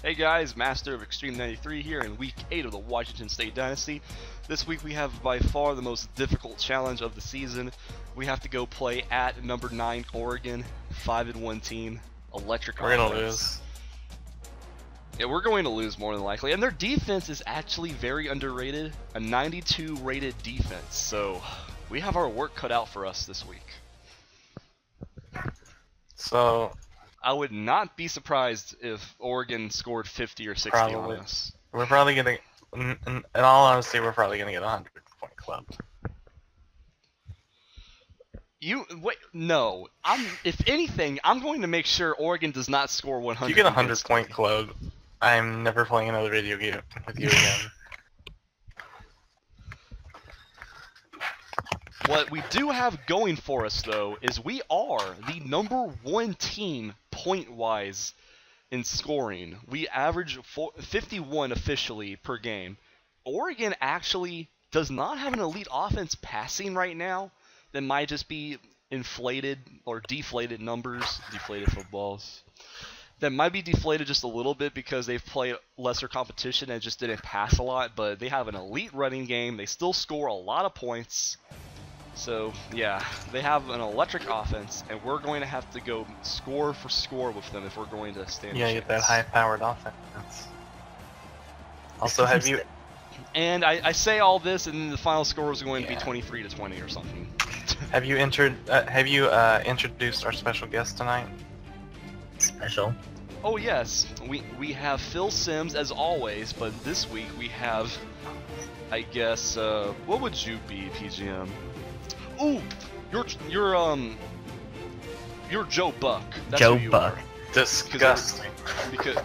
Hey guys, Master of Extreme 93 here in Week 8 of the Washington State Dynasty. This week we have by far the most difficult challenge of the season. We have to go play at number 9 Oregon, 5-1 team, electric We're offense. gonna lose. Yeah, we're going to lose more than likely. And their defense is actually very underrated, a 92 rated defense. So we have our work cut out for us this week. So I would not be surprised if Oregon scored 50 or 60 Probably. on us. we're probably gonna, in all honesty, we're probably gonna get a 100-point club. You wait, no. If anything, I'm going to make sure Oregon does not score 100. If you get a against 100-point me. club, I'm never playing another video game with you again. What we do have going for us, though, is we are the #1 team point-wise in scoring. We average 51 officially per game. Oregon actually does not have an elite offense passing right now. That might just be inflated or deflated numbers, deflated footballs. That might be deflated just a little bit because they've played lesser competition and just didn't pass a lot, but they have an elite running game. They still score a lot of points. So, yeah, they have an electric offense, and we're going to have to go score for score with them if we're going to stand a Yeah, chance. get that high-powered offense. Also, have you? And I say all this, and then the final score is going to be Yeah. 23-20 or something. Have you introduced our special guest tonight? Special. Oh yes, we have Phil Sims as always, but this week we have, I guess, what would you be, PGM? Ooh, you're Joe Buck. That's Joe who you Buck. are. Disgusting. Because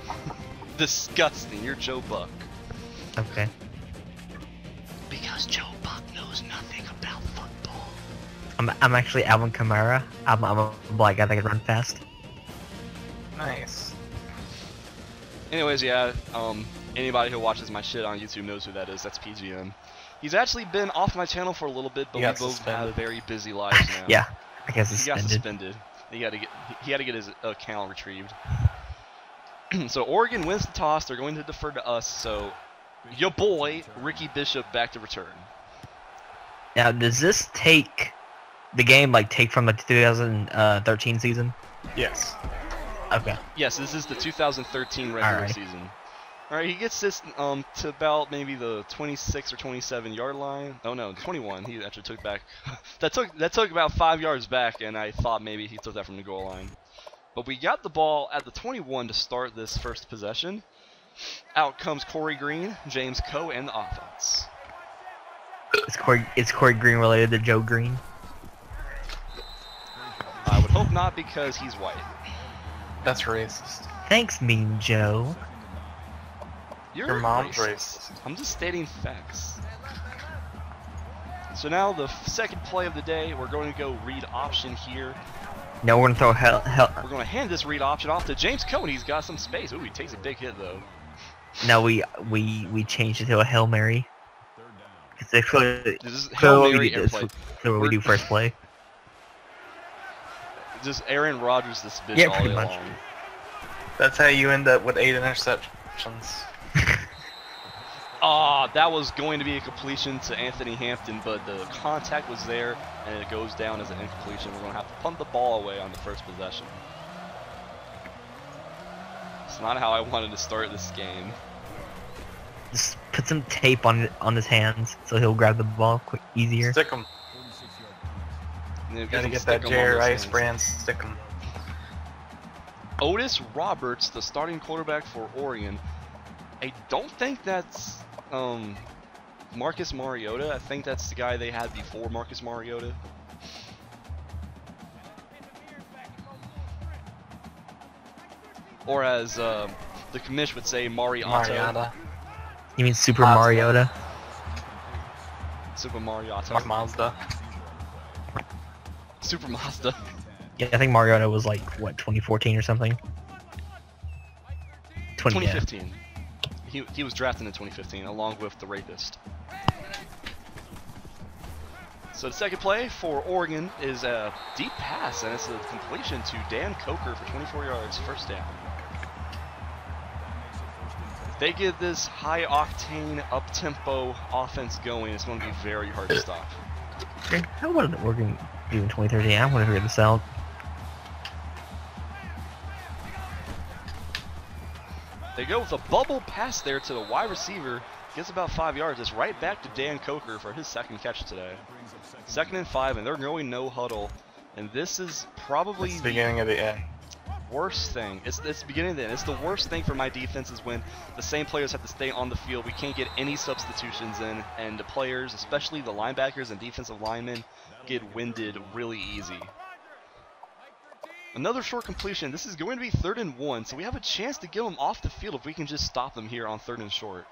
disgusting. You're Joe Buck. Okay. Because Joe Buck knows nothing about football. I'm actually Alvin Kamara. I'm a black guy that can run fast. Nice. Anyways, yeah, anybody who watches my shit on YouTube knows who that is. That's PGM. He's actually been off my channel for a little bit, but He we got both suspended. have very busy lives now. Yeah, I guess He got suspended. suspended. He had to get his account retrieved. So Oregon wins the toss. They're going to defer to us. So your boy Ricky Bishop back to return. Now, does this take the game take from the 2013 season? Yes. Okay. Yes, this is the 2013 regular Alright. season. All right, he gets this to about maybe the 26 or 27 yard line. Oh no, 21. He actually took back. that took about 5 yards back, and I thought maybe he took that from the goal line. But we got the ball at the 21 to start this first possession. Out comes Corey Green, James Coe, and the offense. Is Corey Green related to Joe Green? I would hope not because he's white. That's racist. Thanks, Mean Joe. You're Your mom's racist. racist. I'm just stating facts. So now the second play of the day, we're going to go read option here. No, we're gonna throw We're going to hand this read option off to James Coe, and he's got some space. Ooh, he takes a big hit though. No, we changed it to a Hail Mary. It's clearly This is Hail Mary airplay. what we do first play. Just Aaron Rodgers this bitch Yeah, all pretty day much. long. That's how you end up with 8 interceptions. That was going to be a completion to Anthony Hampton, but the contact was there, and it goes down as an incompletion. We're going to have to punt the ball away on the first possession. It's not how I wanted to start this game. Just put some tape on his hands so he'll grab the ball easier. Stick 'em. You know, Gotta some get that stick 'em on Jerry those Rice hands. brand. Stick 'em. Otis Roberts, the starting quarterback for Oregon. I don't think that's Marcus Mariota. I think that's the guy they had before Marcus Mariota. Or as the commish would say, Mariota. Mariota. You mean Super Mazda. Mariota? Super Mariota. Mazda. Super Mazda. Yeah, I think Mariota was what, 2014 or something? 2015. He was drafted in 2015 along with the rapist. So the second play for Oregon is a deep pass, and it's a completion to Dan Coker for 24 yards, first down. If they get this high-octane, up-tempo offense going, it's going to be very hard to stop. How about the Oregon do in 2013? I want to figure this out. They go with a bubble pass there to the wide receiver. Gets about 5 yards. It's right back to Dan Coker for his second catch today. 2nd and 5, and they're going no huddle. And this is probably It's the beginning of the end. worst thing. It's the beginning of the end. It's the worst thing for my defense is when the same players have to stay on the field. We can't get any substitutions in, and the players, especially the linebackers and defensive linemen, get winded really easy. Another short completion. This is going to be 3rd and 1, so we have a chance to get them off the field if we can just stop them here on 3rd and short.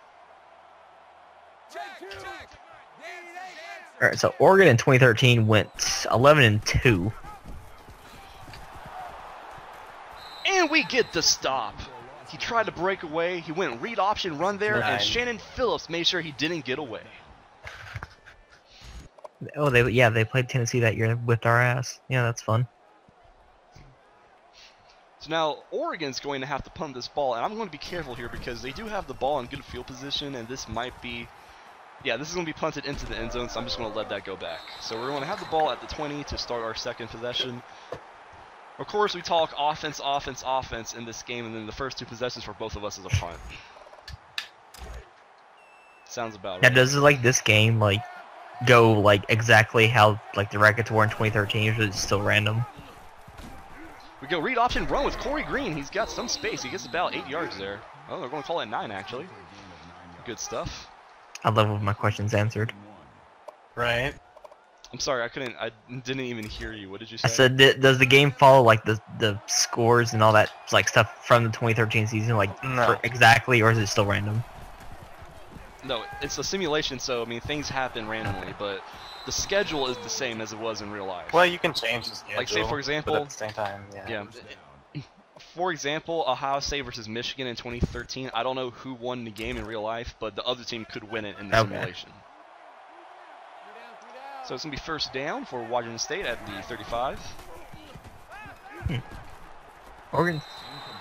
All right, so Oregon in 2013 went 11-2. And we get the stop. He tried to break away. He went read option run there, and Shannon Phillips made sure he didn't get away. Oh, they played Tennessee that year, whipped our ass. Yeah, that's fun. So now Oregon's going to have to punt this ball, and I'm going to be careful here because they do have the ball in good field position, and this might be, yeah, this is going to be punted into the end zone, so I'm just going to let that go back. So we're going to have the ball at the 20 to start our second possession. Of course, we talk offense, offense, offense in this game, and then the first 2 possessions for both of us is a punt. Sounds about Now, right. does it like this game like go like exactly how like the records were in 2013, or is it still random? We go read option run with Corey Green. He's got some space. He gets about 8 yards there. Oh, they're going to call it 9 actually. Good stuff. I love when my questions answered. Right. I'm sorry, I didn't even hear you. What did you say? I said, does the game follow like the scores and all that like stuff from the 2013 season like No. exactly, or is it still random? No, it's a simulation, so I mean things happen randomly, but the schedule is the same as it was in real life. Well, you can change the schedule. Like, say, for example- but at the same time, yeah. Yeah. For example, Ohio State versus Michigan in 2013. I don't know who won the game in real life, but the other team could win it in the Okay. simulation. So it's going to be 1st down for Washington State at the 35. Oregon.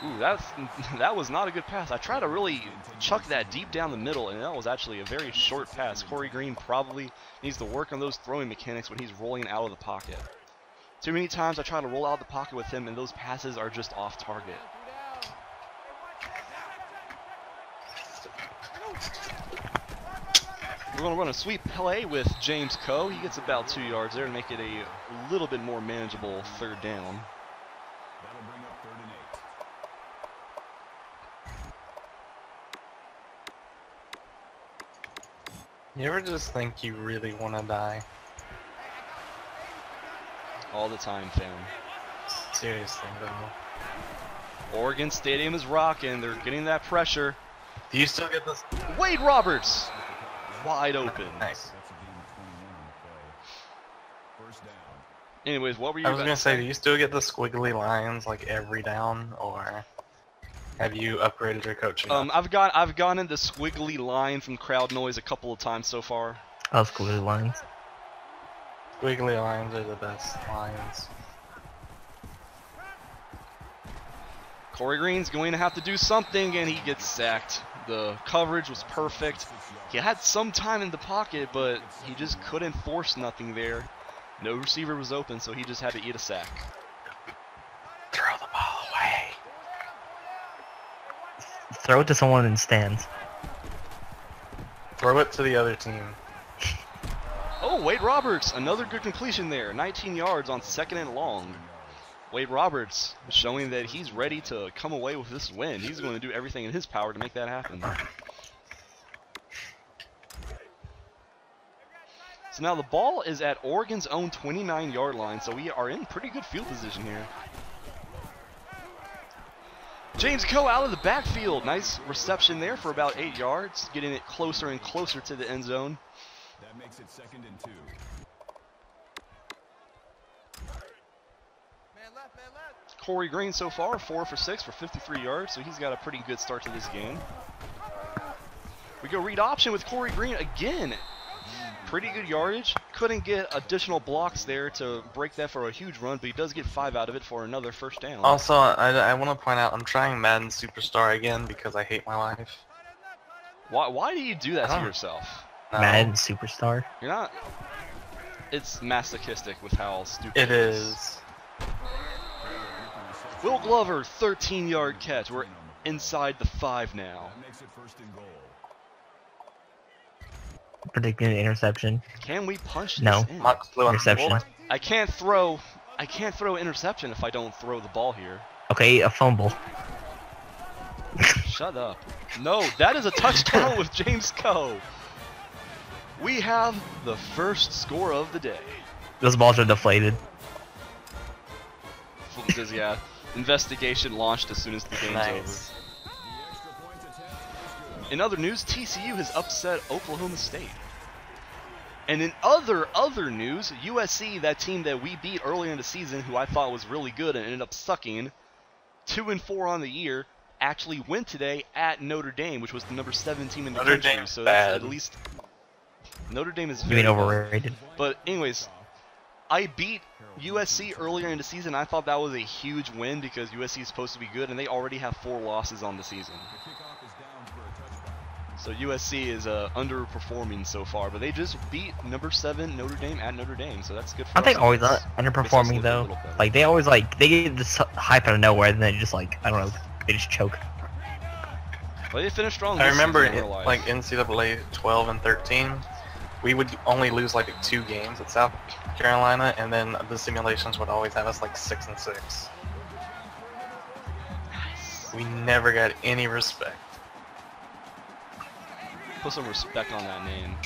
Ooh, that was not a good pass. I tried to really chuck that deep down the middle, and that was actually a very short pass. Corey Green probably needs to work on those throwing mechanics when he's rolling out of the pocket. Too many times I try to roll out of the pocket with him, and those passes are just off target. We're going to run a sweep play with James Coe. He gets about 2 yards there to make it a little bit more manageable 3rd down. That'll bring up 3rd and 8. You ever just think you really want to die? All the time, fam. Seriously, though. Oregon Stadium is rocking. They're getting that pressure. Do you still get this? Wade Roberts, wide open. Nice. That's a gain of 21 on the play. 1st down. Anyways, what were you I was about gonna to say, do you still get the squiggly lines like every down, or have you upgraded your coaching? I've gone in the squiggly line from crowd noise a couple of times so far. I was cool with the lines. Squiggly lines are the best lines. Corey Green's going to have to do something, and he gets sacked. The coverage was perfect. He had some time in the pocket, but he just couldn't force nothing there. No receiver was open, so he just had to eat a sack. Throw the ball away. Throw it to someone in the stands. Throw it to the other team. Oh, Wade Roberts, another good completion there. 19 yards on 2nd and long. Wade Roberts showing that he's ready to come away with this win. He's going to do everything in his power to make that happen. So now the ball is at Oregon's own 29-yard line, so we are in pretty good field position here. James Coe out of the backfield. Nice reception there for about 8 yards, getting it closer and closer to the end zone. That makes it 2nd and 2. Corey Green so far, 4 for 6 for 53 yards, so he's got a pretty good start to this game. We go read option with Corey Green again. Pretty good yardage. Couldn't get additional blocks there to break that for a huge run, but he does get 5 out of it for another 1st down. Also, I want to point out I'm trying Madden Superstar again because I hate my life. Why do you do that I to don't- yourself? No, Madden Superstar. You're not. It's masochistic with how stupid it is. Will Glover, 13-yard catch. We're inside the 5 now. That makes it first and goal. Predicting an interception. Can we punch No. this in? Mox flew on the Interception. board. I can't throw interception if I don't throw the ball here. Okay, a fumble. Shut up. No, that is a touchdown with James Coe. We have the first score of the day. Those balls are deflated. Yeah, investigation launched as soon as the game's Nice. over. The extra point attempt is good. In other news, TCU has upset Oklahoma State. And in other news, USC, that team that we beat earlier in the season, who I thought was really good and ended up sucking, 2-4 on the year, actually went today at Notre Dame, which was the number 7 team in the Notre country. Dame's So that's bad. at least Notre Dame is You very mean bad. overrated? But anyways, I beat USC earlier in the season. I thought that was a huge win because USC is supposed to be good, and they already have 4 losses on the season. The kickoff is down for a touchback. So USC is underperforming so far, but they just beat number 7 Notre Dame at Notre Dame, so that's good for Aren't they us. always Makes us underperforming look a though? little better. Like they always they get this hype out of nowhere, and then just like I don't know, they just choke. Well, they finished strong. I this remember season in in, real life. like NCAA 12 and 13, we would only lose like 2 games at South Carolina, and then the simulations would always have us like 6 and 6. Nice. We never got any respect. Put some respect on that name.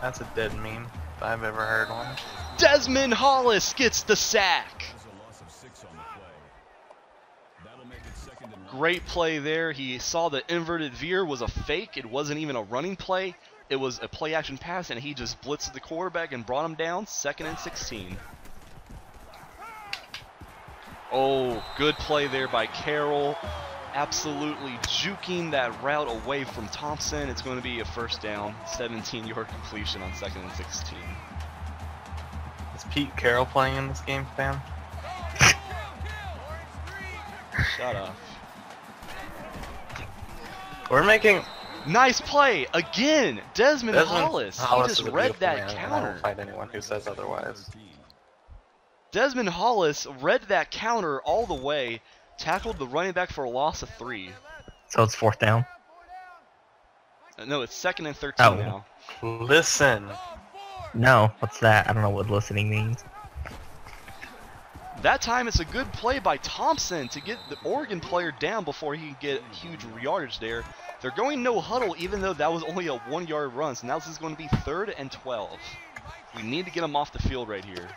That's a dead meme if I've ever heard one. Desmond Hollis gets the sack. There's a loss of 6 on the play. That'll make it second and 1. Great play there. He saw the inverted veer was a fake. It wasn't even a running play. It was a play action pass, and he just blitzed the quarterback and brought him down. 2nd and 16. Oh, good play there by Carroll. Absolutely juking that route away from Thompson. It's going to be a first down. 17-yard completion on 2nd and 16. Is Pete Carroll playing in this game, fam? Shut up. We're making Nice play again. Desmond Hollis. He Hollis just is a read beautiful that man, and I counter. don't fight anyone who says otherwise. 13. Desmond Hollis read that counter all the way, tackled the running back for a loss of 3. So it's 4th down. No, it's 2nd and 13 Oh. now. Listen, No, what's that? I don't know what listening means. That time it's a good play by Thompson to get the Oregon player down before he can get huge yardage there. They're going no huddle even though that was only a 1-yard run, so now this is going to be 3rd and 12. We need to get him off the field right here.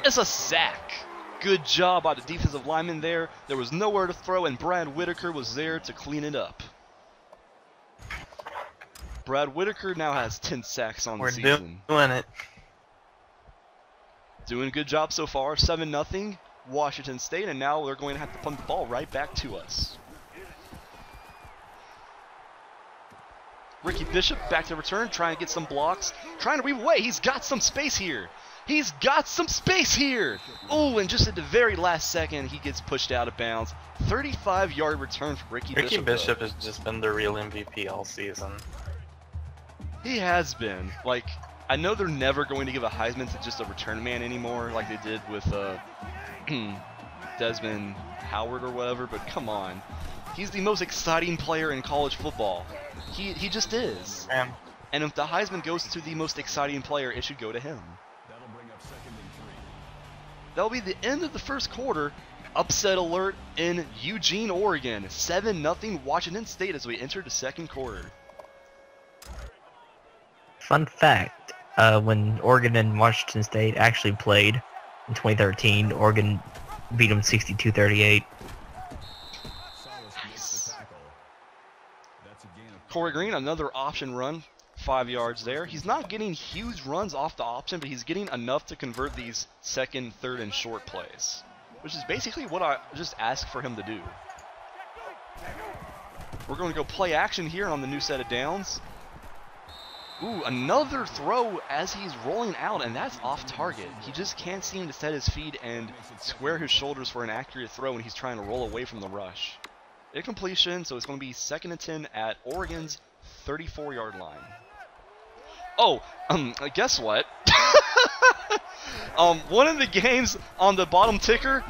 It's a sack. Good job by the defensive lineman there. There was nowhere to throw, and Brad Whitaker was there to clean it up. Brad Whitaker now has 10 sacks on we're the season. doing it. Doing a good job so far. 7-0 Washington State, and now they're going to have to punt the ball right back to us. Ricky Bishop back to return, trying to get some blocks, trying to weave away. He's got some space here. He's got some space here. Oh, and just at the very last second, he gets pushed out of bounds. 35-yard return for Ricky Bishop. Ricky Bishop has just been the real MVP all season. He has been. Like, I know they're never going to give a Heisman to just a return man anymore, like they did with Desmond Howard or whatever, but come on. He's the most exciting player in college football. He just is. Man, And if the Heisman goes to the most exciting player, it should go to him. That'll bring up 2nd and 3. That'll be the end of the first quarter. Upset alert in Eugene, Oregon. 7-0 Washington State as we enter the second quarter. Fun fact: when Oregon and Washington State actually played in 2013, Oregon beat them 62-38. Salas makes the tackle. That's a gain of Corey Green, another option run, 5 yards there. He's not getting huge runs off the option, but he's getting enough to convert these 2nd, 3rd, and short plays, which is basically what I just asked for him to do. We're going to go play action here on the new set of downs. Ooh, another throw as he's rolling out, and that's off target. He just can't seem to set his feet and square his shoulders for an accurate throw when he's trying to roll away from the rush. Incompletion, so it's going to be 2nd and 10 at Oregon's 34-yard line. Oh, guess what? One of the games on the bottom ticker,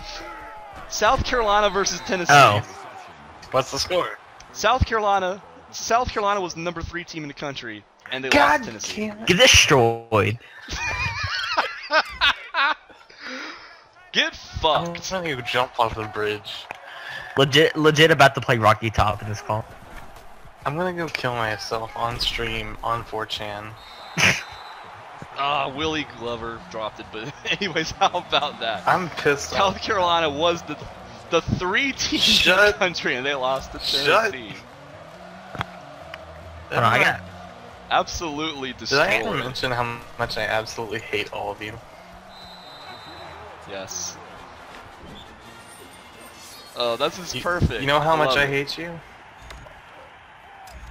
South Carolina versus Tennessee. Oh. What's the score? South Carolina was the number 3 team in the country, and they lost to Tennessee. Get destroyed. Get fucked. I'm gonna jump off the bridge. Legit about to play Rocky Top in this call. I'm gonna go kill myself on stream on 4chan. Willie Glover dropped it, but anyways, how about that? I'm pissed South off. Carolina was the 3 teams in the country, and they lost to Tennessee. Hold on, I got. Absolutely Did destroyed. I even mention how much I absolutely hate all of you? Yes. Oh, this is perfect. You know how much love I it. hate you?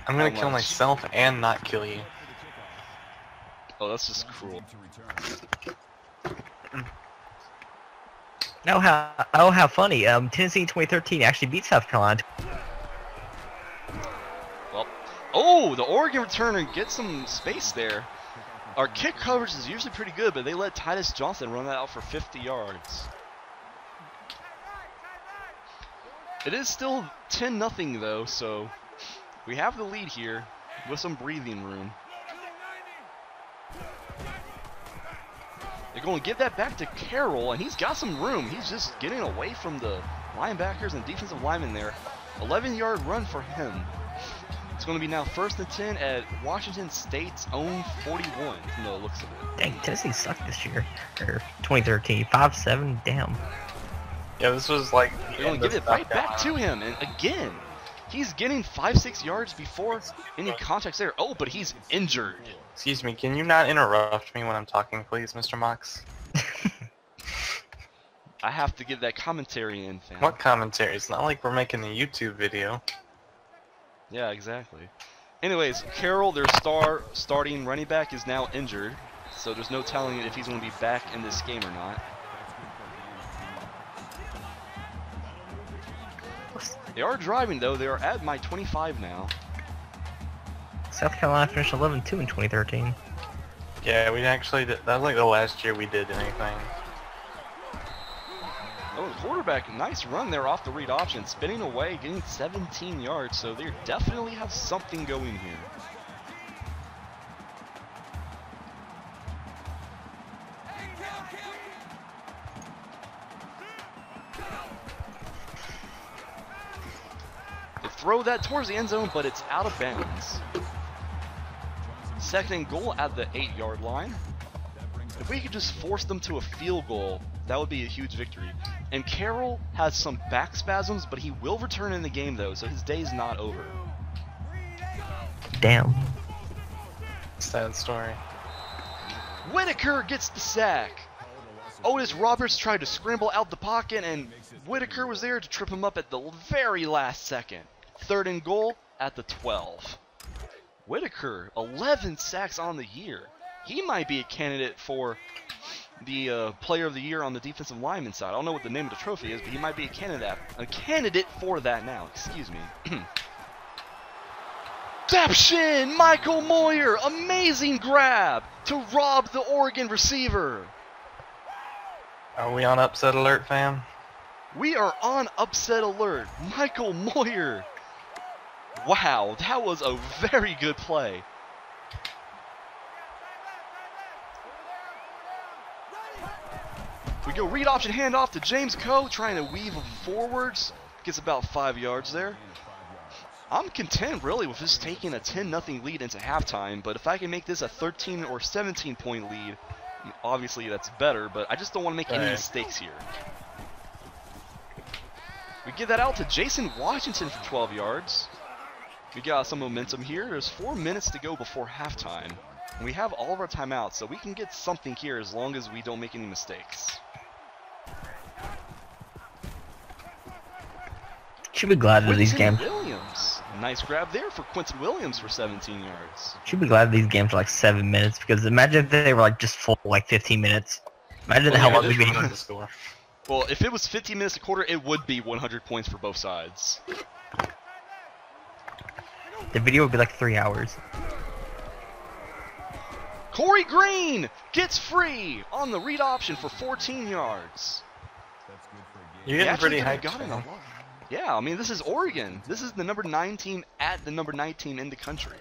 I'm gonna How kill much? myself and not kill you. Oh, that's just cruel. How funny. Tennessee in 2013 actually beat South Carolina. Well, oh, the Oregon returner gets some space there. Our kick coverage is usually pretty good, but they let Titus Johnson run that out for 50 yards. It is still 10-0 though, so we have the lead here with some breathing room. They're going to give that back to Carroll, and he's got some room. He's just getting away from the linebackers and defensive linemen there. 11-yard run for him. It's going to be now 1st and 10 at Washington State's own 41. No, it looks of it. Dang, Tennessee sucked this year. Or 2013, 5-7. Damn. Yeah, this was like. They're going to give it right back to him, and again, he's getting 5-6 yards before any contact there. Oh, but he's injured. Excuse me, can you not interrupt me when I'm talking, please, Mr. Mox? I have to get that commentary in, fam. What commentary? It's not like we're making a YouTube video. Yeah, exactly. Anyways, Carroll, their starting running back, is now injured, so there's no telling if he's going to be back in this game or not. They are driving, though. They are at my 25 now. South Carolina finished 11-2 in 2013. Yeah, we actually did. That was like the last year we did anything. Oh, the quarterback, nice run there off the read option. Spinning away, getting 17 yards, so they definitely have something going here. They throw that towards the end zone, but it's out of bounds. 2nd and goal at the 8-yard line. If we could just force them to a field goal, that would be a huge victory. And Carroll has some back spasms, but he will return in the game though, so his day's not over. Damn. Sad story. Whitaker gets the sack. Otis Roberts tried to scramble out the pocket, and Whitaker was there to trip him up at the very last second. 3rd and goal at the 12. Whitaker, 11 sacks on the year. He might be a candidate for the player of the year on the defensive lineman side. I don't know what the name of the trophy is, but he might be a candidate for that now. Excuse me. Deception! Michael Moyer, amazing grab to rob the Oregon receiver. Are we on upset alert, fam? We are on upset alert. Michael Moyer. Wow, that was a very good play. We go read option handoff to James Coe, trying to weave forwards. Gets about 5 yards there. I'm content really with just taking a 10-0 lead into halftime, but if I can make this a 13 or 17 point lead, obviously that's better, but I just don't want to make any mistakes here. We give that out to Jason Washington for 12 yards. We got some momentum here. There's 4 minutes to go before halftime. And we have all of our timeouts, so we can get something here as long as we don't make any mistakes. Should be glad that these Quinton games. Williams. Nice grab there for Quentin Williams for 17 yards. Should be glad these games are like 7 minutes because imagine if they were like just full like 15 minutes. Imagine Well, how yeah, long it we'd is be. The score. Well, if it was 15 minutes a quarter, it would be 100 points for both sides. The video would be like 3 hours. Corey Green gets free on the read option for 14 yards. That's good for a game. You're He getting actually pretty could've hyped. gotten a lot. Yeah, I mean, this is Oregon. This is the number 9 team at the number 9 team in the country.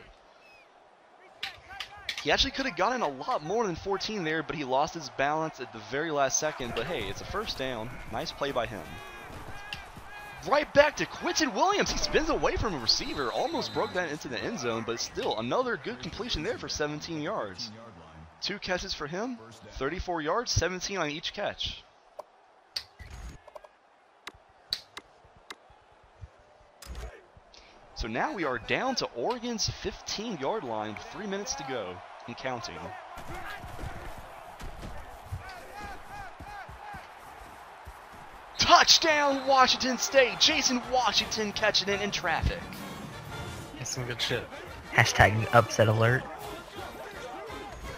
He actually could have gotten a lot more than 14 there, but he lost his balance at the very last second. But hey, it's a first down. Nice play by him. Right back to Quentin Williams. He spins away from a receiver. Almost broke that into the end zone, but still another good completion there for 17 yards. 15-yard line. 2 catches for him, 34 yards, 17 on each catch. So now we are down to Oregon's 15-yard line, 3 minutes to go and counting. Touchdown, Washington State! Jason Washington catching it in traffic. That's some good shit. Hashtag upset alert.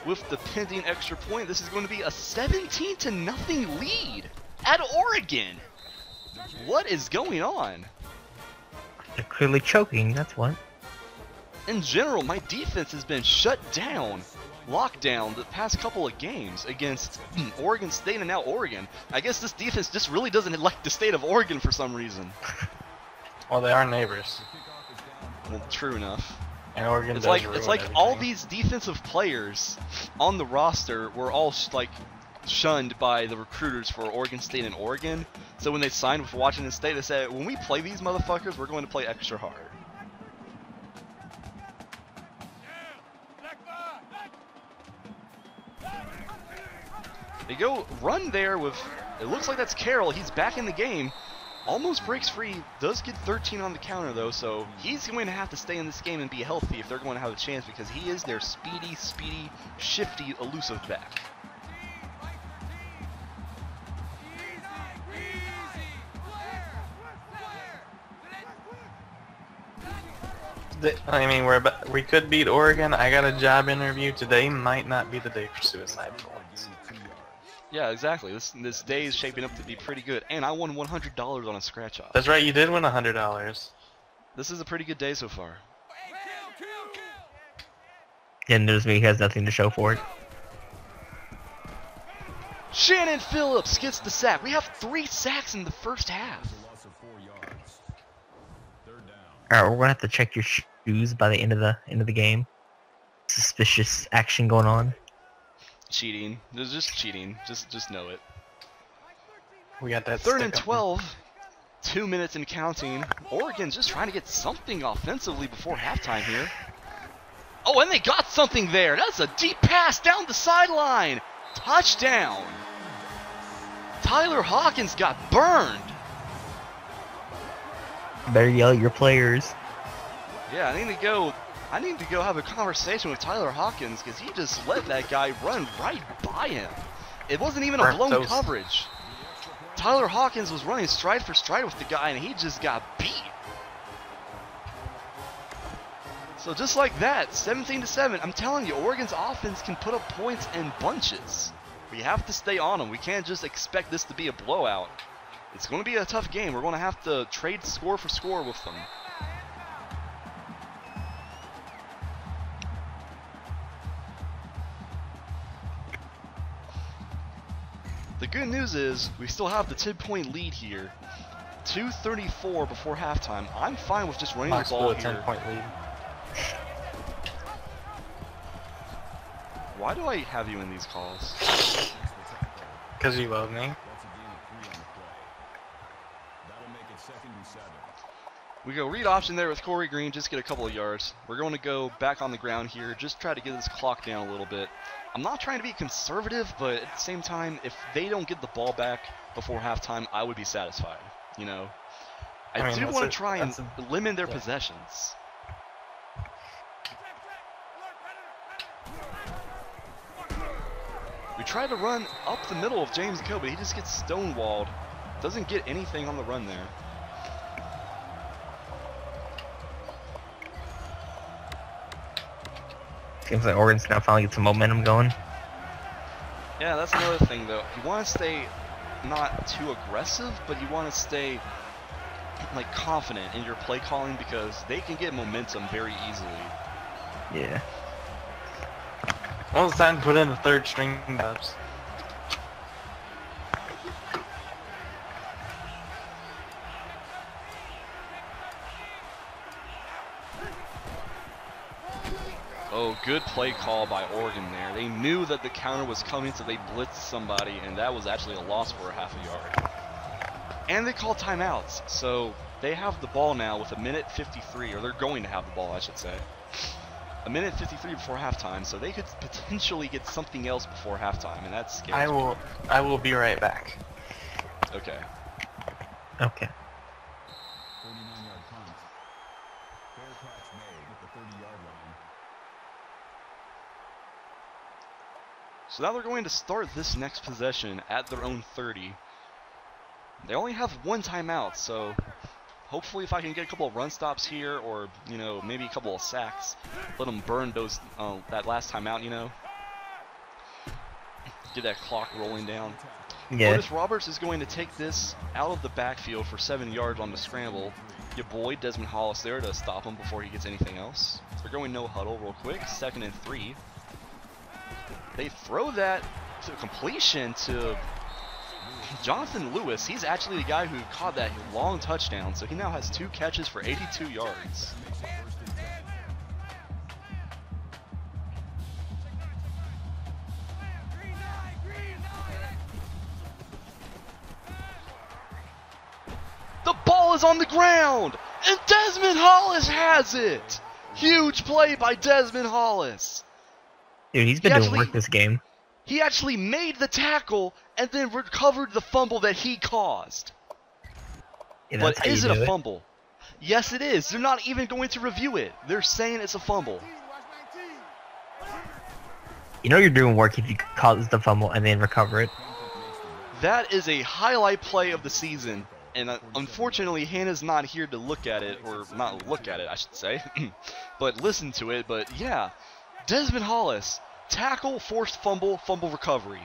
With the pending extra point, this is going to be a 17-0 lead at Oregon. What is going on? They're clearly choking, that's what. In general, my defense has been shut down, locked down the past couple of games against Oregon State and now Oregon. I guess this defense just really doesn't like the state of Oregon for some reason. Well, they are neighbors. Well, true enough. And Oregon It's does like ruin all everything. these defensive players on the roster were all like shunned by the recruiters for Oregon State and Oregon. So when they signed with Washington State, they said, when we play these motherfuckers, we're going to play extra hard. They go run there with, it looks like that's Carroll. He's back in the game. Almost breaks free. Does get 13 on the counter though, so he's going to have to stay in this game and be healthy if they're going to have a chance because he is their speedy, shifty, elusive back. I mean, we could beat Oregon. I got a job interview. Today might not be the day for suicide bullets. Yeah, exactly. This day is shaping up to be pretty good, and I won $100 on a scratch off. That's right, you did win $100. This is a pretty good day so far. And there's me, he has nothing to show for it. Shannon Phillips gets the sack. We have 3 sacks in the first half. Loss of 4 yards. Third down. Alright, we're gonna have to check your shoes by the end of the game. Suspicious action going on. Cheating. There's just cheating. Just know it. We got that. 3rd and stick up. 12. 2 minutes and counting. Oregon's just trying to get something offensively before halftime here. Oh, and they got something there. That's a deep pass down the sideline. Touchdown. Tyler Hawkins got burned. Better yell at your players. Yeah, I need to go have a conversation with Tyler Hawkins because he just let that guy run right by him. It wasn't even a Burnt blown toast. coverage. Tyler Hawkins was running stride for stride with the guy and he just got beat. So just like that, 17-7, I'm telling you, Oregon's offense can put up points in bunches. We have to stay on them. We can't just expect this to be a blowout. It's going to be a tough game. We're going to have to trade score for score with them. The good news is we still have the 10-point lead here. 2:34 before halftime. I'm fine with just running Fox the blew ball a here. 10-point lead. Why do I have you in these calls? Because you love me. That's a gain of 3 on the play. That'll make it 2nd and 7. We go read option there with Corey Green, just get a couple of yards. We're going to go back on the ground here, just try to get this clock down a little bit. I'm not trying to be conservative, but at the same time, if they don't get the ball back before halftime, I would be satisfied, you know. I mean, do that's want to try and a- limit their yeah. possessions. We try to run up the middle of James Coe, but he just gets stonewalled. Doesn't get anything on the run there. Seems like Oregon's now finally get some momentum going. Yeah, that's another thing though. You want to stay not too aggressive, but you want to stay like confident in your play calling because they can get momentum very easily. Yeah. Well, it's time to put in the third string guys. Oh, good play call by Oregon there. They knew that the counter was coming, so they blitzed somebody, and that was actually a loss for a half a yard. And they called timeouts, so they have the ball now with 1:53, or they're going to have the ball, I should say. 1:53 before halftime, so they could potentially get something else before halftime, and that's scary. I will be right back. Okay. Okay. 49-yard punt. Fair catch made at the 30-yard line. So now they're going to start this next possession at their own 30. They only have one timeout, so hopefully if I can get a couple of run stops here, or you know, maybe a couple of sacks, let them burn those that last timeout, you know, get that clock rolling down. Yeah. Otis Roberts is going to take this out of the backfield for 7 yards on the scramble. Your boy Desmond Hollis there to stop him before he gets anything else. They're going no huddle real quick. 2nd and 3. They throw that to completion to Jonathan Lewis. He's actually the guy who caught that long touchdown, so he now has 2 catches for 82 yards. The ball is on the ground, and Desmond Hollis has it. Huge play by Desmond Hollis. Dude, he's been doing work this game. He actually made the tackle and then recovered the fumble that he caused. Yeah, But is it a it. fumble? Yes, it is. They're not even going to review it. They're saying it's a fumble. You know you're doing work if you cause the fumble and then recover it. That is a highlight play of the season. And unfortunately, Hannah's not here to look at it, or not look at it, I should say, but listen to it. But yeah, Desmond Hollis, tackle, forced fumble, fumble recovery.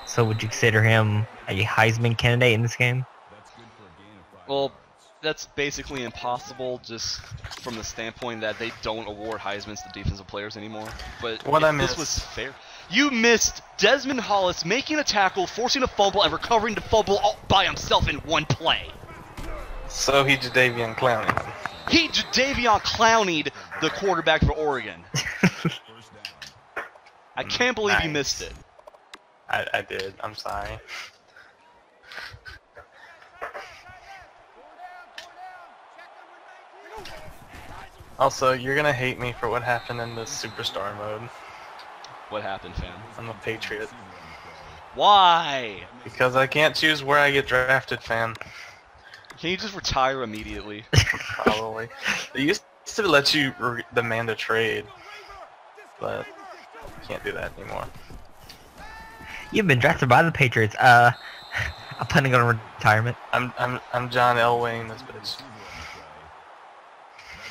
So would you consider him a Heisman candidate in this game? That's good for a gain of 5 Well, yards. that's basically impossible just from the standpoint that they don't award Heismans to defensive players anymore. But What if I this missed. was fair. You missed Desmond Hollis making a tackle, forcing a fumble, and recovering the fumble all by himself in one play. So he Jadavian Clowney. He Davion Clowney'd the quarterback for Oregon. First down. I can't believe you Nice. missed it. I did. I'm sorry. Also, you're gonna hate me for what happened in this superstar mode. What happened, fam? I'm a Patriot. Why? Because I can't choose where I get drafted, fam. Can you just retire immediately? Probably. They used to let you demand a trade, but can't do that anymore. You've been drafted by the Patriots. I'm planning on retirement. I'm John Elway, this bitch. That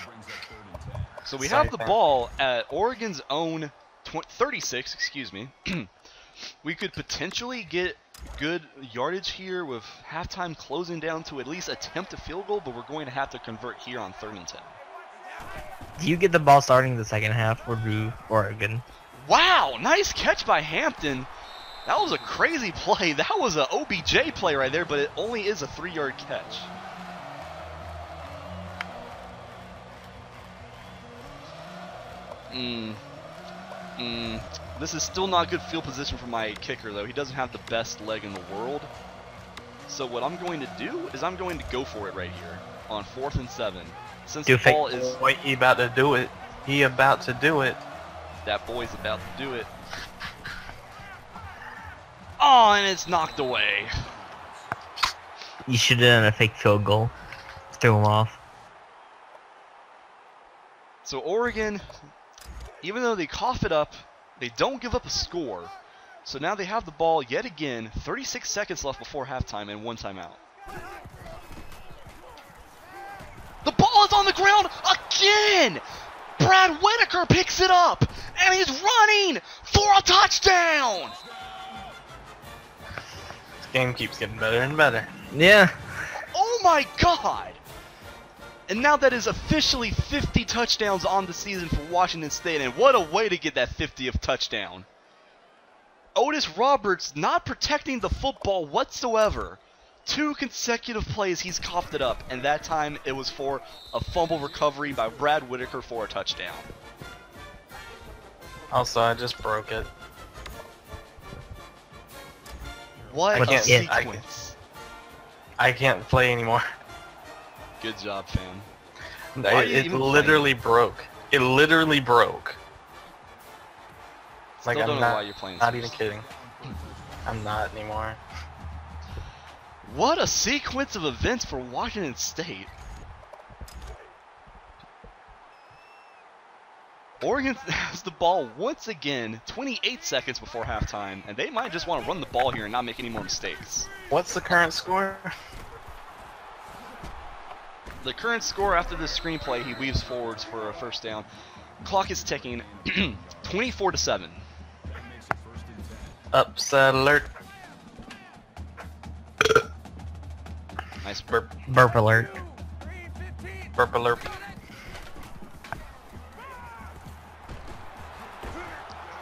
brings up 3rd and 10. So we Sorry, have the fam. ball at Oregon's own 36, excuse me. We could potentially get good yardage here with halftime closing down to at least attempt a field goal, but we're going to have to convert here on 3rd and 10. Do you get the ball starting the second half, or do Oregon? Wow, nice catch by Hampton. That was a crazy play. That was an OBJ play right there, but it only is a 3-yard catch. This is still not good field position for my kicker, though. He doesn't have the best leg in the world. So what I'm going to do is I'm going to go for it right here on 4th and 7. Since Do the fake- ball is... Wait, he about to do it. He about to do it. That boy's about to do it. Oh, and it's knocked away. You should have done a fake field goal. Throw him off. So Oregon, even though they cough it up, they don't give up a score. So now they have the ball yet again, 36 seconds left before halftime and 1 timeout. the ground again! Brad Whitaker picks it up, and he's running for a touchdown! This game keeps getting better and better. Yeah. Oh my god! And now that is officially 50 touchdowns on the season for Washington State, and what a way to get that 50th touchdown. Otis Roberts not protecting the football whatsoever. 2 consecutive plays he's coughed it up, and that time it was for a fumble recovery by Brad Whitaker for a touchdown. Also, I just broke it. What a I can't- sequence. I can't play anymore. Good job, fam. Why are you It even literally broke. It literally broke. Still don't know why you're playing not this. even kidding. I'm not anymore. What a sequence of events for Washington State. Oregon has the ball once again, 28 seconds before halftime, and they might just want to run the ball here and not make any more mistakes. What's the current score? The current score after this screenplay, he weaves forwards for a first down. Clock is ticking, 24-7. Upset alert. Nice burp. Burp alert. Burp alert.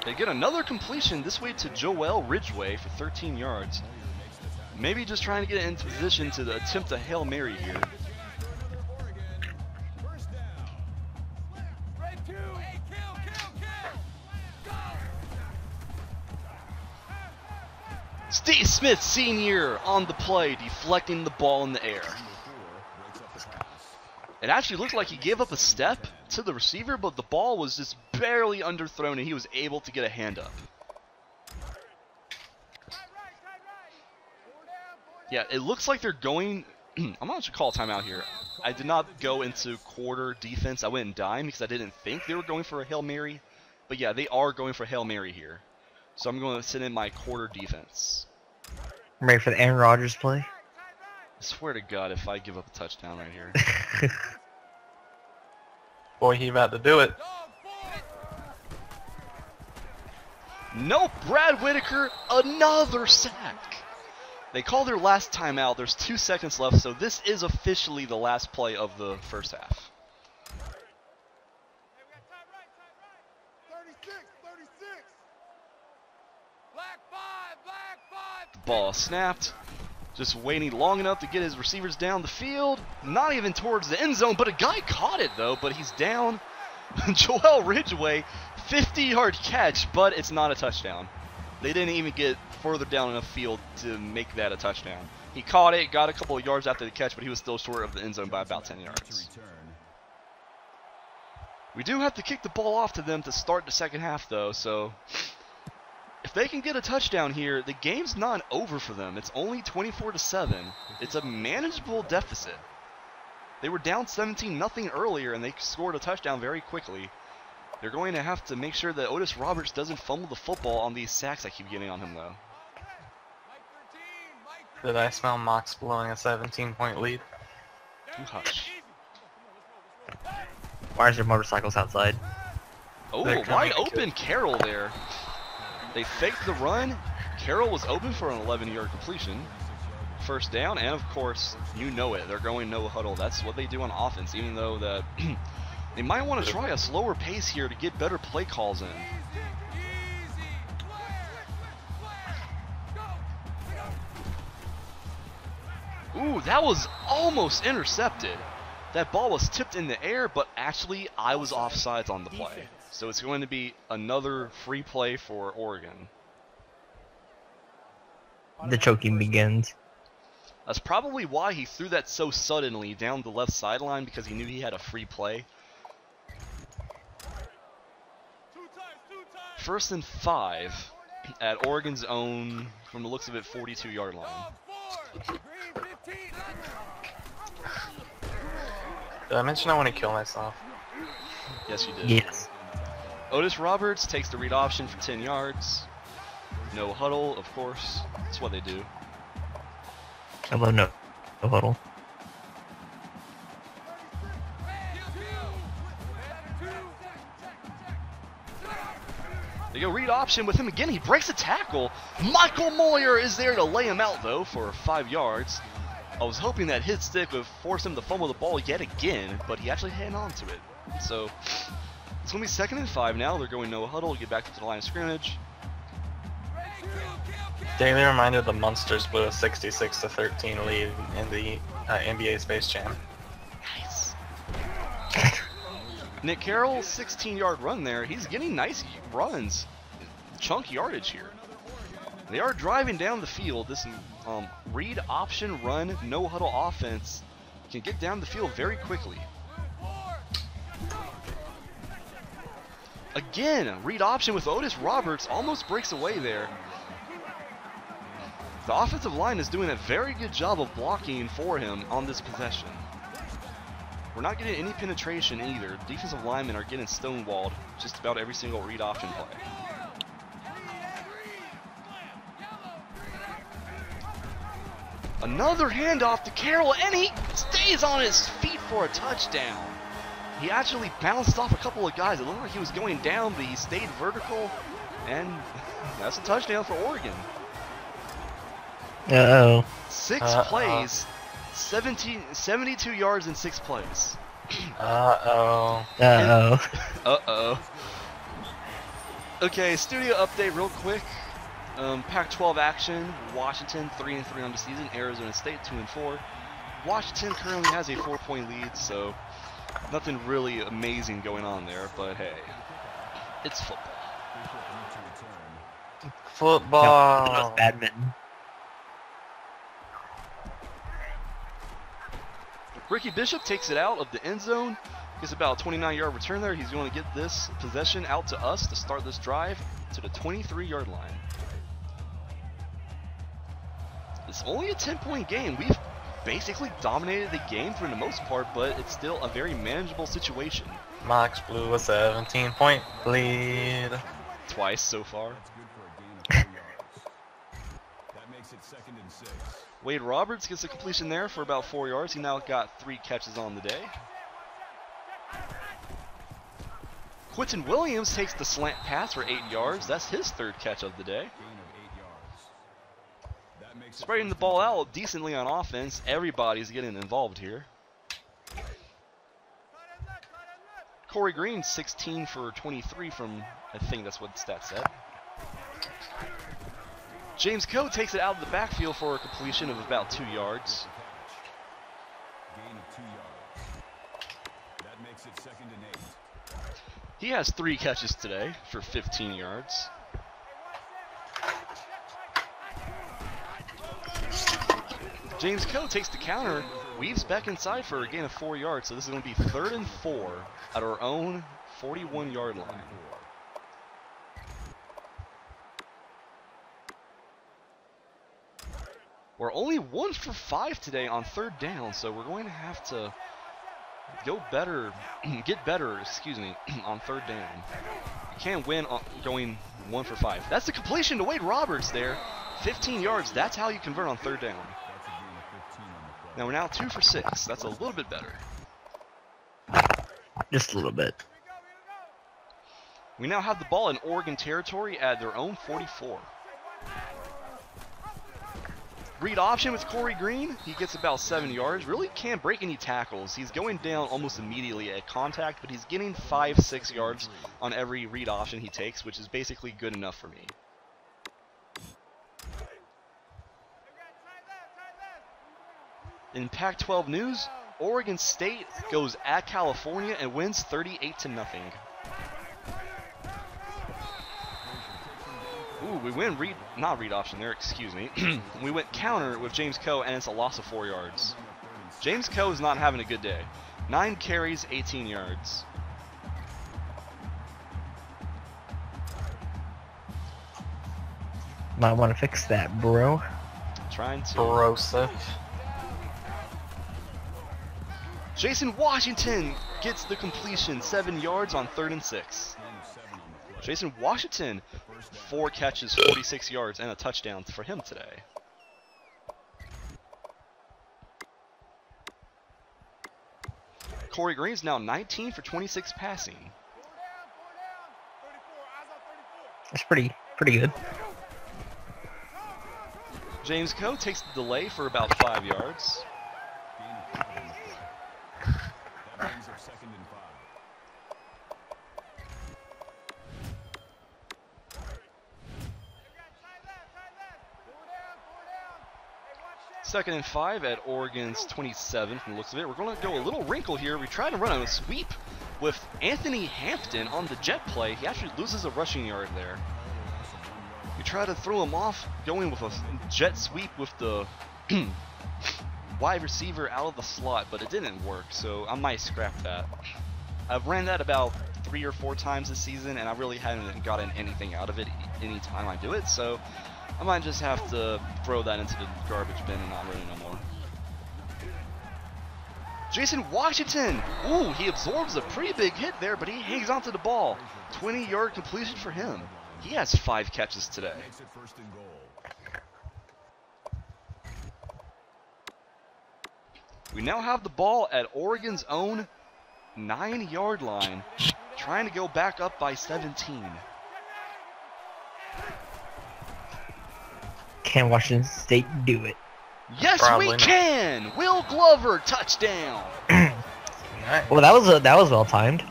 They get another completion this way to Joel Ridgway for 13 yards. Maybe just trying to get into position to attempt a Hail Mary here. Steve Smith Sr. on the play, deflecting the ball in the air. It actually looked like he gave up a step to the receiver, but the ball was just barely underthrown and he was able to get a hand up. Yeah, it looks like they're going... I'm not sure call a timeout here. I did not go into quarter defense. I went in dime because I didn't think they were going for a Hail Mary. But yeah, they are going for a Hail Mary here. So I'm going to sit in my quarter defense. Ready for the Aaron Rodgers play? I swear to God, if I give up a touchdown right here. Boy, he about to do it. Nope, Brad Whitaker, another sack. They call their last timeout. There's 2 seconds left, so this is officially the last play of the first half. 36. The ball snapped. Just waiting long enough to get his receivers down the field. Not even towards the end zone, but a guy caught it though, but he's down. Joel Ridgway, 50-yard catch, but it's not a touchdown. They didn't even get further down enough field to make that a touchdown. He caught it, got a couple of yards after the catch, but he was still short of the end zone by about 10 yards. We do have to kick the ball off to them to start the second half though, so if they can get a touchdown here, the game's not over for them. It's only 24-7. It's a manageable deficit. They were down 17-0 earlier, and they scored a touchdown very quickly. They're going to have to make sure that Otis Roberts doesn't fumble the football on these sacks I keep getting on him, though. Did I smell Mox blowing a 17-point lead? Ooh, hush. Why is there motorcycles outside? Oh, They're wide coming to open kill. Carroll there. They faked the run. Carroll was open for an 11-yard completion. First down, and of course, you know it. They're going no huddle. That's what they do on offense, even though that they might want to try a slower pace here to get better play calls in. Ooh, that was almost intercepted. That ball was tipped in the air, but actually I was offsides on the play. So it's going to be another free play for Oregon. The choking begins. That's probably why he threw that so suddenly down the left sideline, because he knew he had a free play. 1st and 5 at Oregon's own, from the looks of it, 42-yard line. Did I mention I want to kill myself? Yes, you did. Yes. Otis Roberts takes the read option for 10 yards. No huddle, of course. That's what they do. I love no huddle. We go read option with him again. He breaks a tackle. Michael Moyer is there to lay him out, though, for 5 yards. I was hoping that his stick would force him to fumble the ball yet again, but he actually held on to it. So it's going to be 2nd and 5 now. They're going no huddle. Get back to the line of scrimmage. Daily reminder: the Munsters blew a 66-13 lead in the NBA Space Jam. Nice. Nick Carroll, 16-yard run there. He's getting nice runs, chunk yardage here. They are driving down the field. This read option run no huddle offense can get down the field very quickly. Again, read option with Otis Roberts almost breaks away there. The offensive line is doing a very good job of blocking for him on this possession. We're not getting any penetration either. Defensive linemen are getting stonewalled just about every single read option play. Another handoff to Carroll, and he stays on his feet for a touchdown. He actually bounced off a couple of guys. It looked like he was going down, but he stayed vertical, and that's a touchdown for Oregon. Uh-oh. 6 plays, 72 yards in 6 plays. Uh-oh. Uh-oh. Uh-oh. Okay, studio update real quick. Pac-12 action. Washington 3-3 on the season. Arizona State 2-4. Washington currently has a 4-point lead, so nothing really amazing going on there. But hey, it's football. Football. That was badminton. Ricky Bishop takes it out of the end zone. Gets about a 29-yard return there. He's going to get this possession out to us to start this drive to the 23-yard line. It's only a 10-point game. We've basically dominated the game for the most part, but it's still a very manageable situation. Mox blew a 17-point lead. Twice so far. That's good for a gain of 3 yards. That makes it 2nd and 6. Wade Roberts gets a completion there for about 4 yards. He now got 3 catches on the day. Quentin Williams takes the slant pass for 8 yards. That's his 3rd catch of the day. Gain of 8 yards. That makes it Spreading the ball out decently on offense. Everybody's getting involved here. Corey Green, 16 for 23 from, I think that's what the stat said. James Coe takes it out of the backfield for a completion of about 2 yards. gain of 2 yards. That makes it 2nd and 8. He has 3 catches today for 15 yards. James Coe takes the counter, weaves back inside for a gain of 4 yards, so this is going to be 3rd and 4 at our own 41-yard line. We're only 1 for 5 today on 3rd down, so we're going to have to go better, get better, excuse me, on 3rd down. You can't win going 1 for 5. That's the completion to Wade Roberts there. 15 yards, that's how you convert on 3rd down. That's a gain of 15 on the play. Now we're now 2 for 6. That's a little bit better. Just a little bit. We now have the ball in Oregon territory at their own 44. Read option with Corey Green. He gets about 7 yards. Really can't break any tackles. He's going down almost immediately at contact, but he's getting 5-6 yards on every read option he takes, which is basically good enough for me. In Pac-12 news, Oregon State goes at California and wins 38-0. Ooh, we went not read option there, excuse me. We went counter with James Coe, and it's a loss of 4 yards. James Coe is not having a good day. 9 carries, 18 yards. Might want to fix that, bro. Trying to. Broseph. Jason Washington gets the completion, 7 yards on 3rd and 6. Jason Washington, 4 catches, 46 yards, and a touchdown for him today. Corey Green's now 19 for 26 passing. That's pretty good. James Coe takes the delay for about 5 yards. Gain of 5 on the play. That brings up 2nd and 5. Second and 5 at Oregon's 27 from the looks of it. We're going to go a little wrinkle here. We try to run on a sweep with Anthony Hampton on the jet play. He actually loses a rushing yard there. We try to throw him off, going with a jet sweep with the wide receiver out of the slot, but it didn't work, so I might scrap that. I've ran that about 3 or 4 times this season, and I really haven't gotten anything out of it any time I do it, so I might just have to throw that into the garbage bin and not run it no more. Jason Washington! Ooh, he absorbs a pretty big hit there, but he hangs onto the ball. 20-yard completion for him. He has 5 catches today. Makes it 1st and goal. We now have the ball at Oregon's own 9-yard line, trying to go back up by 17. Can Washington State do it? Yes, Probably we not. can! Will Glover, touchdown! Nice. Well, that was well timed.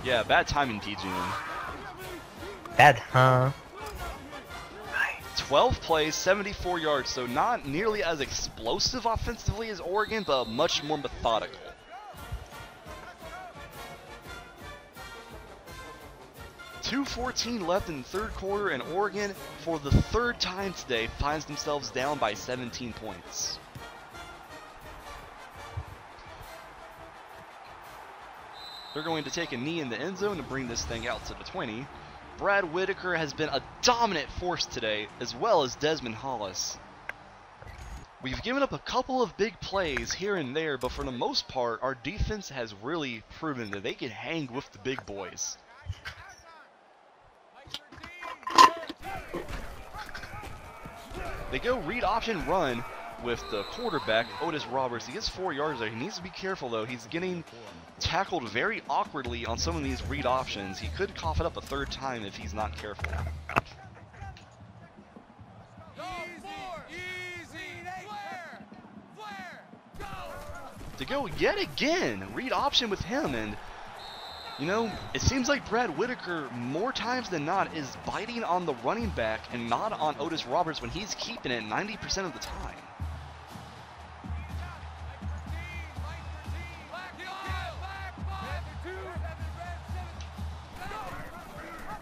Yeah, bad timing, Eugene. Bad, huh? 12 plays, 74 yards, so not nearly as explosive offensively as Oregon, but much more methodical. .214 left in the third quarter, and Oregon, for the 3rd time today, finds themselves down by 17 points. They're going to take a knee in the end zone to bring this thing out to the 20. Brad Whitaker has been a dominant force today, as well as Desmond Hollis. We've given up a couple of big plays here and there, but for the most part, our defense has really proven that they can hang with the big boys. They go read option run with the quarterback, Otis Roberts. He gets 4 yards there. He needs to be careful, though. He's getting tackled very awkwardly on some of these read options. He could cough it up a 3rd time if he's not careful. To go yet again, read option with him, and you know, it seems like Brad Whitaker, more times than not, is biting on the running back and not on Otis Roberts when he's keeping it 90% of the time.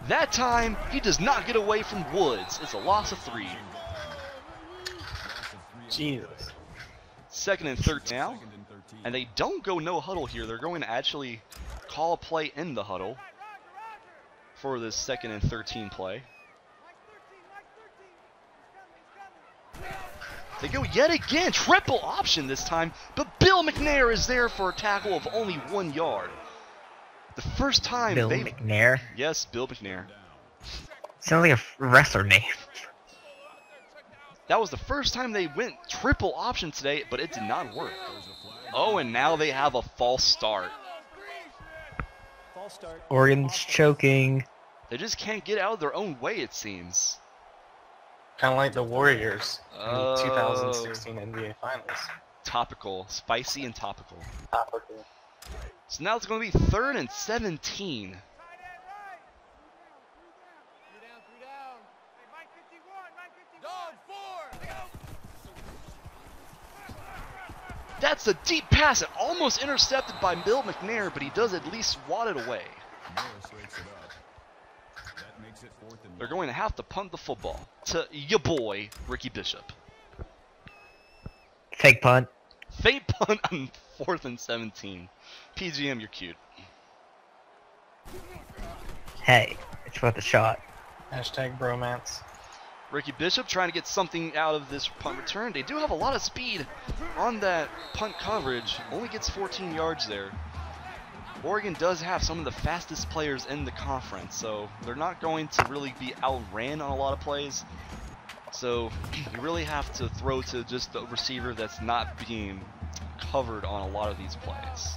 That time, he does not get away from Woods. It's a loss of 3. Jesus. 2nd and 13 now, and they don't go no huddle here. They're going to actually call a play in the huddle for this 2nd and 13 play. They go yet again, triple option this time, but Bill McNair is there for a tackle of only 1 yard. The first time Bill they... McNair. Yes, Bill McNair. Sounds like a wrestler name. That was the first time they went triple option today, but it did not work. Oh, and now they have a false start. Oregon's choking. They just can't get out of their own way, it seems. Kind of like the Warriors in Oh. the 2016 NBA Finals. Topical. Spicy and topical. Topical. So now it's going to be 3rd and 17. That's a deep pass. It almost intercepted by Bill McNair, but he does at least swat it away. Morris rakes it up. That makes it 4th and They're going to have to punt the football to your boy, Ricky Bishop. Fake punt. Fake punt on 4th and 17. PGM, you're cute. Hey, it's worth a shot. Hashtag bromance. Ricky Bishop trying to get something out of this punt return. They do have a lot of speed on that punt coverage. Only gets 14 yards there. Oregon does have some of the fastest players in the conference, so they're not going to really be outran on a lot of plays. So you really have to throw to just the receiver that's not being covered on a lot of these plays.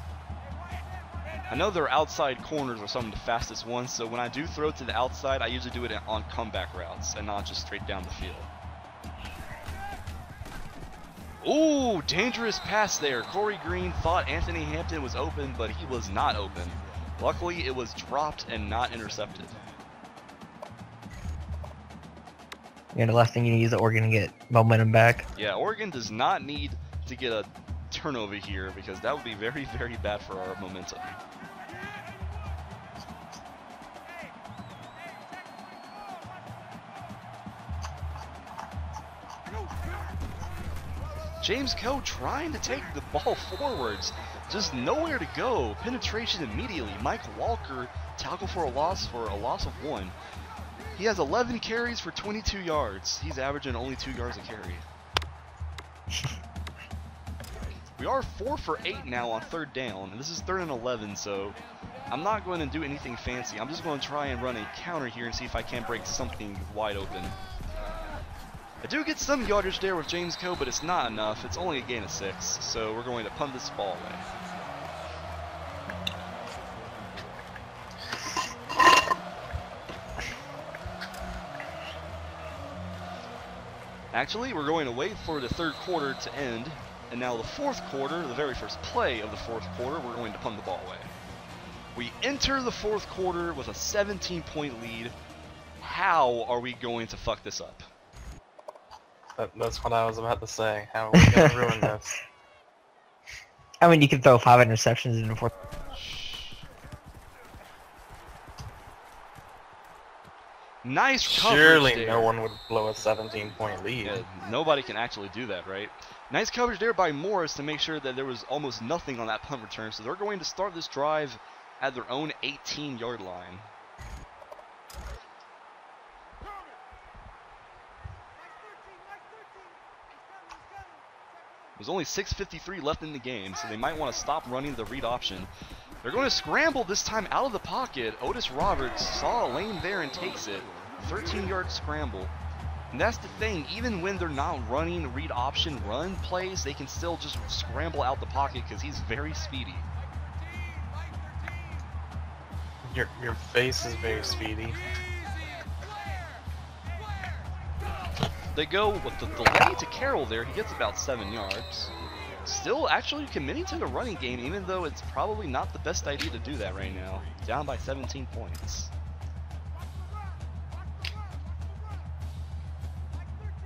I know their outside corners are some of the fastest ones, so when I do throw to the outside, I usually do it on comeback routes and not just straight down the field. Ooh, dangerous pass there. Corey Green thought Anthony Hampton was open, but he was not open. Luckily, it was dropped and not intercepted. Yeah, the last thing you need is Oregon to get momentum back. Yeah, Oregon does not need to get a turnover here because that would be very, very bad for our momentum. James Coe trying to take the ball forwards. Just nowhere to go. Penetration immediately. Mike Walker tackle for a loss of 1. He has 11 carries for 22 yards. He's averaging only 2 yards a carry. We are 4 for 8 now on 3rd down, and this is 3rd and 11, so I'm not going to do anything fancy. I'm just going to try and run a counter here and see if I can break something wide open. I do get some yardage there with James Coe, but it's not enough. It's only a gain of 6, so we're going to punt this ball away. Actually, we're going to wait for the 3rd quarter to end, and now the 4th quarter, the very first play of the 4th quarter, we're going to punt the ball away. We enter the 4th quarter with a 17-point lead. How are we going to fuck this up? That's what I was about to say. How are we going to ruin this? I mean, you can throw 5 interceptions in the 4th. Nice coverage Surely there. no one would blow a 17-point lead. Yeah, nobody can actually do that, right? Nice coverage there by Morris to make sure that there was almost nothing on that punt return. So they're going to start this drive at their own 18-yard line. There's only 6:53 left in the game, so they might want to stop running the read option. They're going to scramble this time out of the pocket. Otis Roberts saw a lane there and takes it. 13-yard scramble. And that's the thing, even when they're not running read option run plays, they can still just scramble out the pocket because he's very speedy. Your face is very speedy. They go with the delay to Carroll there. He gets about 7 yards. Still actually committing to the running game, even though it's probably not the best idea to do that right now. Down by 17 points.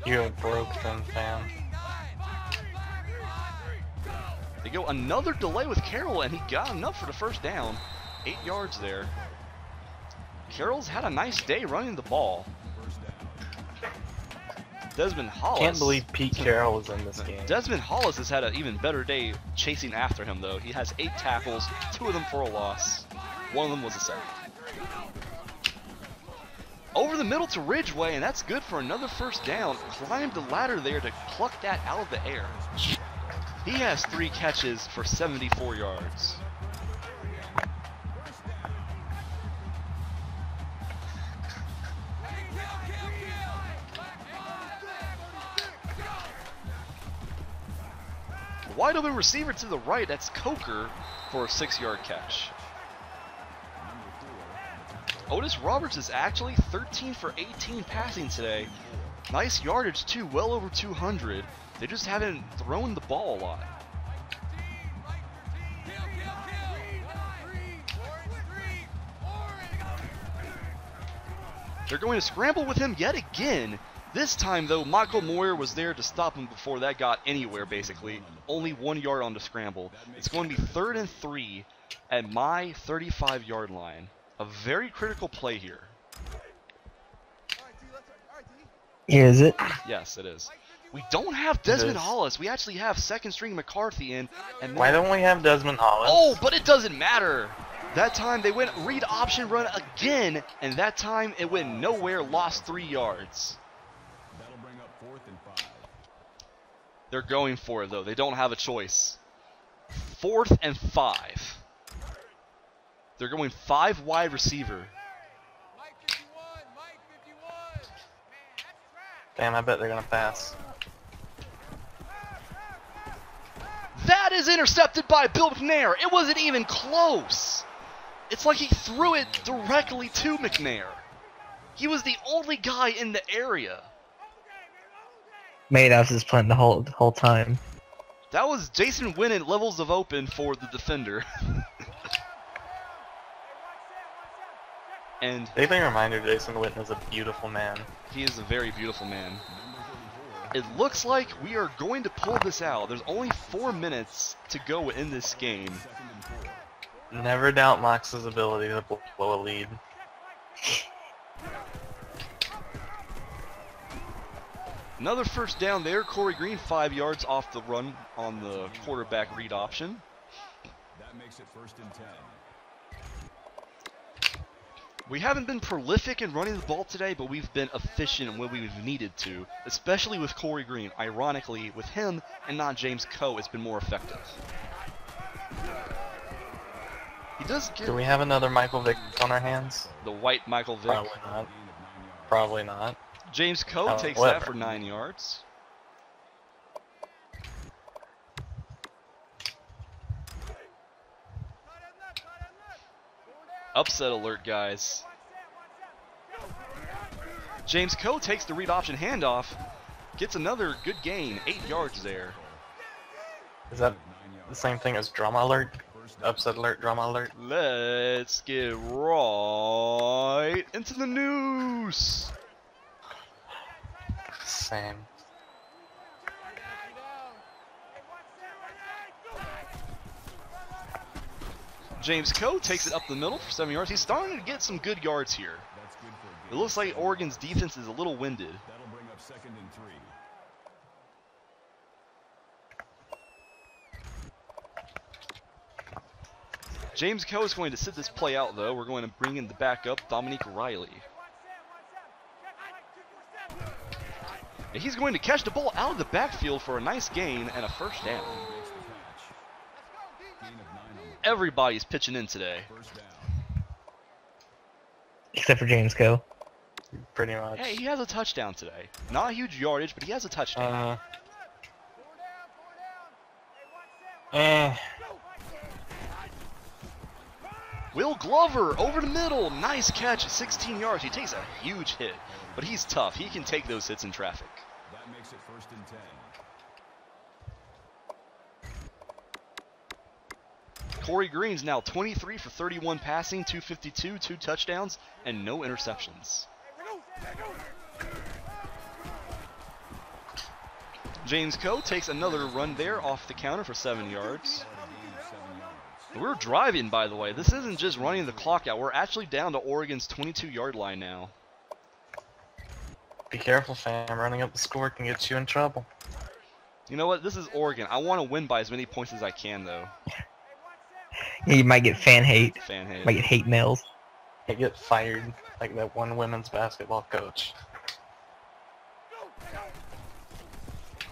You're a broken fan. They go another delay with Carroll, and he got enough for the first down. 8 yards there. Carroll's had a nice day running the ball. Desmond Hollis. Can't believe Pete Carroll is in this game. Desmond Hollis has had an even better day chasing after him, though. He has 8 tackles, 2 of them for a loss. 1 of them was a sack. Over the middle to Ridgeway, and that's good for another first down. Climbed the ladder there to pluck that out of the air. He has 3 catches for 74 yards. Wide open receiver to the right, that's Coker for a 6-yard catch. Otis Roberts is actually 13 for 18 passing today. Nice yardage too, well over 200. They just haven't thrown the ball a lot. They're going to scramble with him yet again. This time, though, Michael Moyer was there to stop him before that got anywhere, basically. Only 1 yard on the scramble. It's going to be 3rd and 3 at my 35-yard line. A very critical play here. Is it? Yes, it is. We don't have Desmond Hollis. We actually have second-string McCarthy in. And Why don't we have Desmond Hollis? Oh, but it doesn't matter. That time they went read option run again, and that time it went nowhere, lost 3 yards. That'll bring up 4th and 5. They're going for it, though. They don't have a choice. 4th and 5. They're going 5 wide receiver. Damn, I bet they're gonna pass. That That is intercepted by Bill McNair. It wasn't even close. It's like he threw it directly to McNair. He was the only guy in the area. Maybe that was his plan the whole time. That was Jason Wynn at levels of open for the defender. And Daily reminder, Jason Witten is a beautiful man. he is a very beautiful man. It looks like we are going to pull this out. There's only 4 minutes to go in this game. Never doubt Mox's ability to blow a lead. Another first down there. Corey Green 5 yards off the run on the quarterback read option. That makes it 1st and 10. We haven't been prolific in running the ball today, but we've been efficient when we've needed to, especially with Corey Green. Ironically, with him and not James Coe, it's been more effective. He does get Do we have another Michael Vick on our hands? the white Michael Vick. Probably not. Probably not. James Coe Oh, takes whatever. that for 9 yards. Upset alert, guys. James Coe takes the read option handoff. Gets another good gain, 8 yards there. Is that the same thing as drama alert? Upset alert, drama alert? Let's get right into the news. Same. James Coe takes it up the middle for 7 yards. He's starting to get some good yards here. That's good for a It gain. looks like Oregon's defense is a little winded. That'll bring up 2nd and 3. James Coe is going to sit this play out, though. We're going to bring in the backup, Dominique Riley. And he's going to catch the ball out of the backfield for a nice gain and a first down. Makes the catch. Gain of 9 on the Everybody's pitching in today. 1st down. Except for James Coe. Pretty much. Hey, he has a touchdown today. Not a huge yardage, but he has a touchdown. Eh. Will Glover over the middle. Nice catch at 16 yards. He takes a huge hit, but he's tough. He can take those hits in traffic. That makes it 1st and 10. Corey Green's now 23 for 31 passing, 252, 2 touchdowns, and no interceptions. James Coe takes another run there off the counter for 7 yards. A gain of 7 yards. We're driving, by the way. This isn't just running the clock out. We're actually down to Oregon's 22-yard line now. Be careful, fam. Running up the score can get you in trouble. You know what? This is Oregon. I want to win by as many points as I can, though. Yeah, you might get fan hate. Fan hate. Might get hate mails. You get fired like that one women's basketball coach.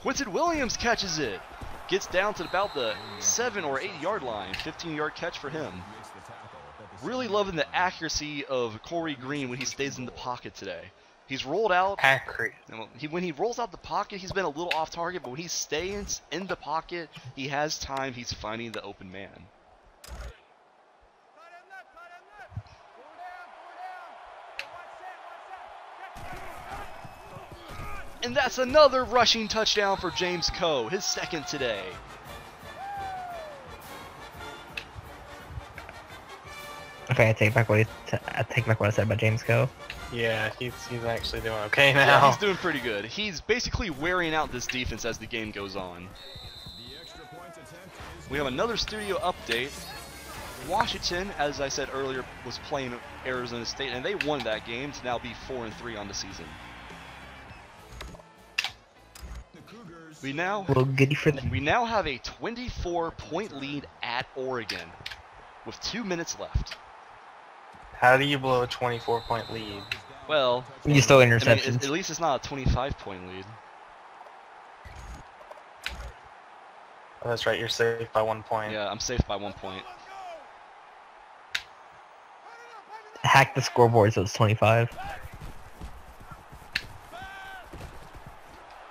Quinton Williams catches it. Gets down to about the 7 or 8 yard line. 15-yard catch for him. Makes the tackle at the Really loving the accuracy of Corey Green when he stays in the pocket today. He's rolled out. Accurate. When he rolls out the pocket, he's been a little off target, but when he stays in the pocket, he has time. He's finding the open man. And that's another rushing touchdown for James Coe, his second today. Okay, I take back what I said about James Coe. Yeah, he's actually doing okay Yeah, now. he's doing pretty good. He's basically wearing out this defense as the game goes on. The extra point attempt is We have another studio update. Washington, as I said earlier, was playing Arizona State, and they won that game to now be 4-3 on the season. the Cougars. We now Well, goody for them. have a 24-point lead at Oregon with 2 minutes left. How do you blow a 24-point lead? Well, You still I mean, interceptions. at least it's not a 25-point lead. Oh, that's right, you're safe by 1 point. Yeah, I'm safe by 1 point. Hack the scoreboard so it's 25.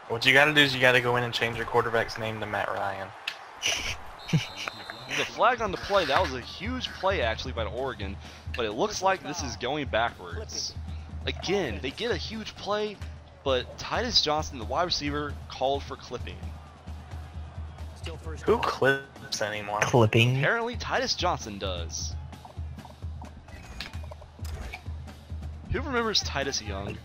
What you gotta do is you gotta go in and change your quarterback's name to Matt Ryan. The flag on the play, that was a huge play actually by Oregon, but it looks like this is going backwards. Again, they get a huge play, but Titus Johnson, the wide receiver, called for clipping. Who clips anymore? Clipping. Apparently, Titus Johnson does. Who remembers Titus Young?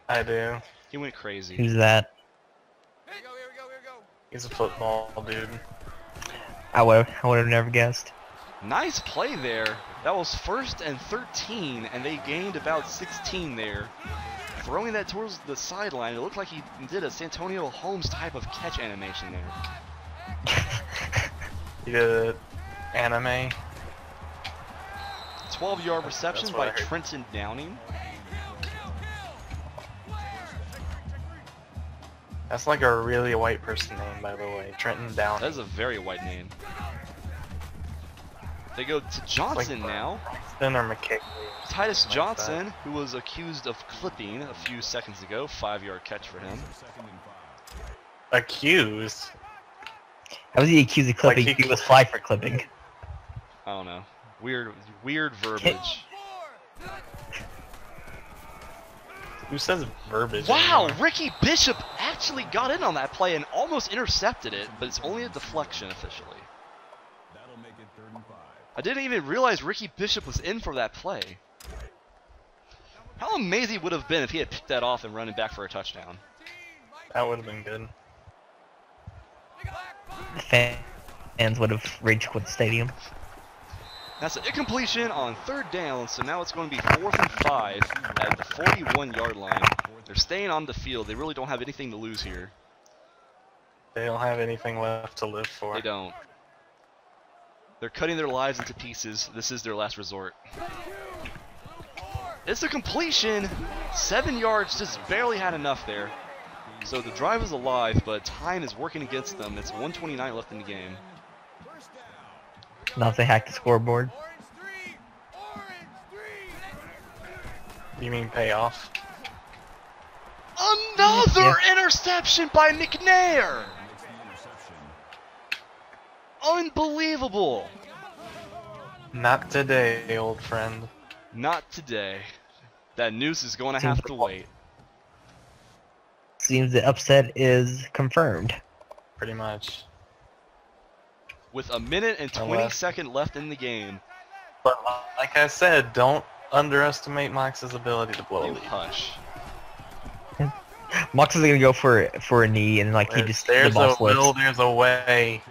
I do. He went crazy. Who's that? He's a football dude. I would have never guessed. Nice play there. That was 1st and 13, and they gained about 16 there. Throwing that towards the sideline, it looked like he did a Santonio Holmes type of catch animation there. He did anime. 12-yard reception That's what by I heard. Trenton Downing. That's like a really white person name, by the way. Trenton Downey. That is a very white name. They go to Johnson now. Then or McKay. Titus Like Johnson, who was accused of clipping a few seconds ago. 5-yard catch for him. Accused. How was he accused of clipping? Like he- He was flagged for clipping. I don't know. Weird verbiage. Who says verbiage? Wow, anymore? Ricky Bishop actually got in on that play and almost intercepted it, but it's only a deflection officially. That'll make it 3rd and 5. I didn't even realize Ricky Bishop was in for that play. How amazing it would have been if he had picked that off and run it back for a touchdown. That would have been good. The fans would have rage quit the stadium. That's an incompletion on 3rd down, so now it's going to be 4th and 5 at the 41-yard line. They're staying on the field. They really don't have anything to lose here. They don't have anything left to live for. They don't. They're cutting their lives into pieces. This is their last resort. It's a completion. 7 yards, just barely had enough there. So the drive is alive, but time is working against them. It's 1:29 left in the game. Not if they hacked the scoreboard. You mean payoff? Another interception by McNair! Unbelievable! Not today, old friend. Not today. That noose is going to have to wait. Seems the upset is confirmed. Pretty much. With a minute and 20 left in the game. But like I said, don't underestimate Mox's ability to blow a You lead. hush. Mox is gonna go for a knee and like he just the There's ball a slips. will, there's a way.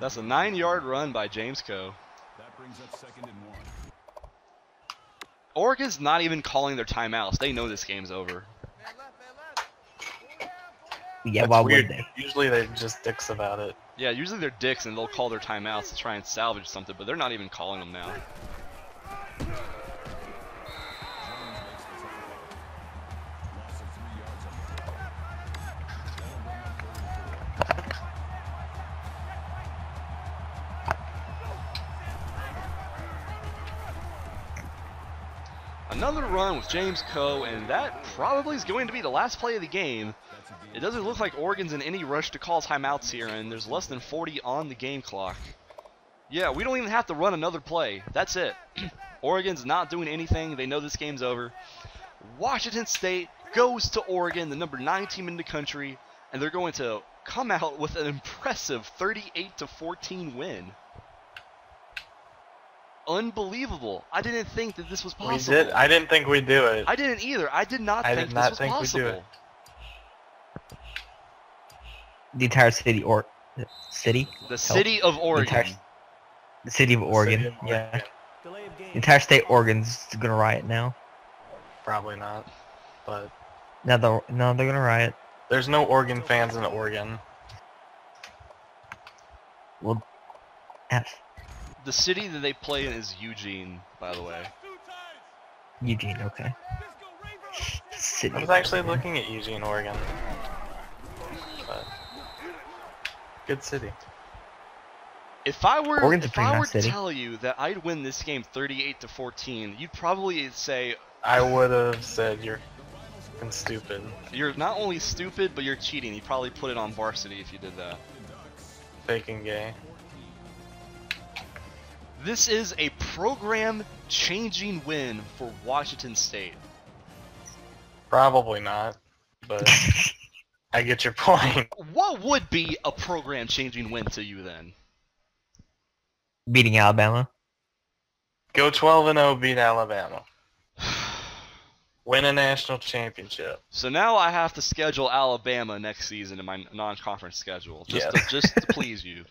That's a 9-yard run by James Coe. That brings up 2nd and 1. Oregon's not even calling their timeouts. They know this game's over. Yeah, That's why weird. would they? Usually they're just dicks about it. Yeah, usually they're dicks and they'll call their timeouts to try and salvage something, but they're not even calling them now. Loss of 3 yards on the play. That'll bring up 3rd and 4. Another run with James Coe, and that probably is going to be the last play of the game. It doesn't look like Oregon's in any rush to call timeouts here, and there's less than 40 on the game clock. Yeah, we don't even have to run another play. That's it. Oregon's not doing anything. They know this game's over. Washington State goes to Oregon, the number 9 team in the country, and they're going to come out with an impressive 38-14 win. Unbelievable. I didn't think that this was possible. We did. I didn't think we'd do it. I didn't either. I did not I think did not this was think we'd do possible. it. The entire city or city? The city of Oregon. The city of Oregon. City of Yeah. Oregon. The entire state of Oregon's gonna riot now. Probably not. But No, they're gonna riot. there's no Oregon fans in Oregon. Well, F. The city that they play in is Eugene, by the way. Eugene, okay. City. I was actually looking at Eugene, Oregon. But good city. If I were, Oregon's a if pretty I were nice to city. tell you that I'd win this game 38-14, you'd probably say I would have said you're fucking stupid. you're not only stupid, but you're cheating. You'd probably put it on varsity if you did that. Bacon gay. This is a program-changing win for Washington State. Probably not, but I get your point. What would be a program-changing win to you then? Beating Alabama. Go 12-0, beat Alabama. Win a national championship. So now I have to schedule Alabama next season in my non-conference schedule, just to please you.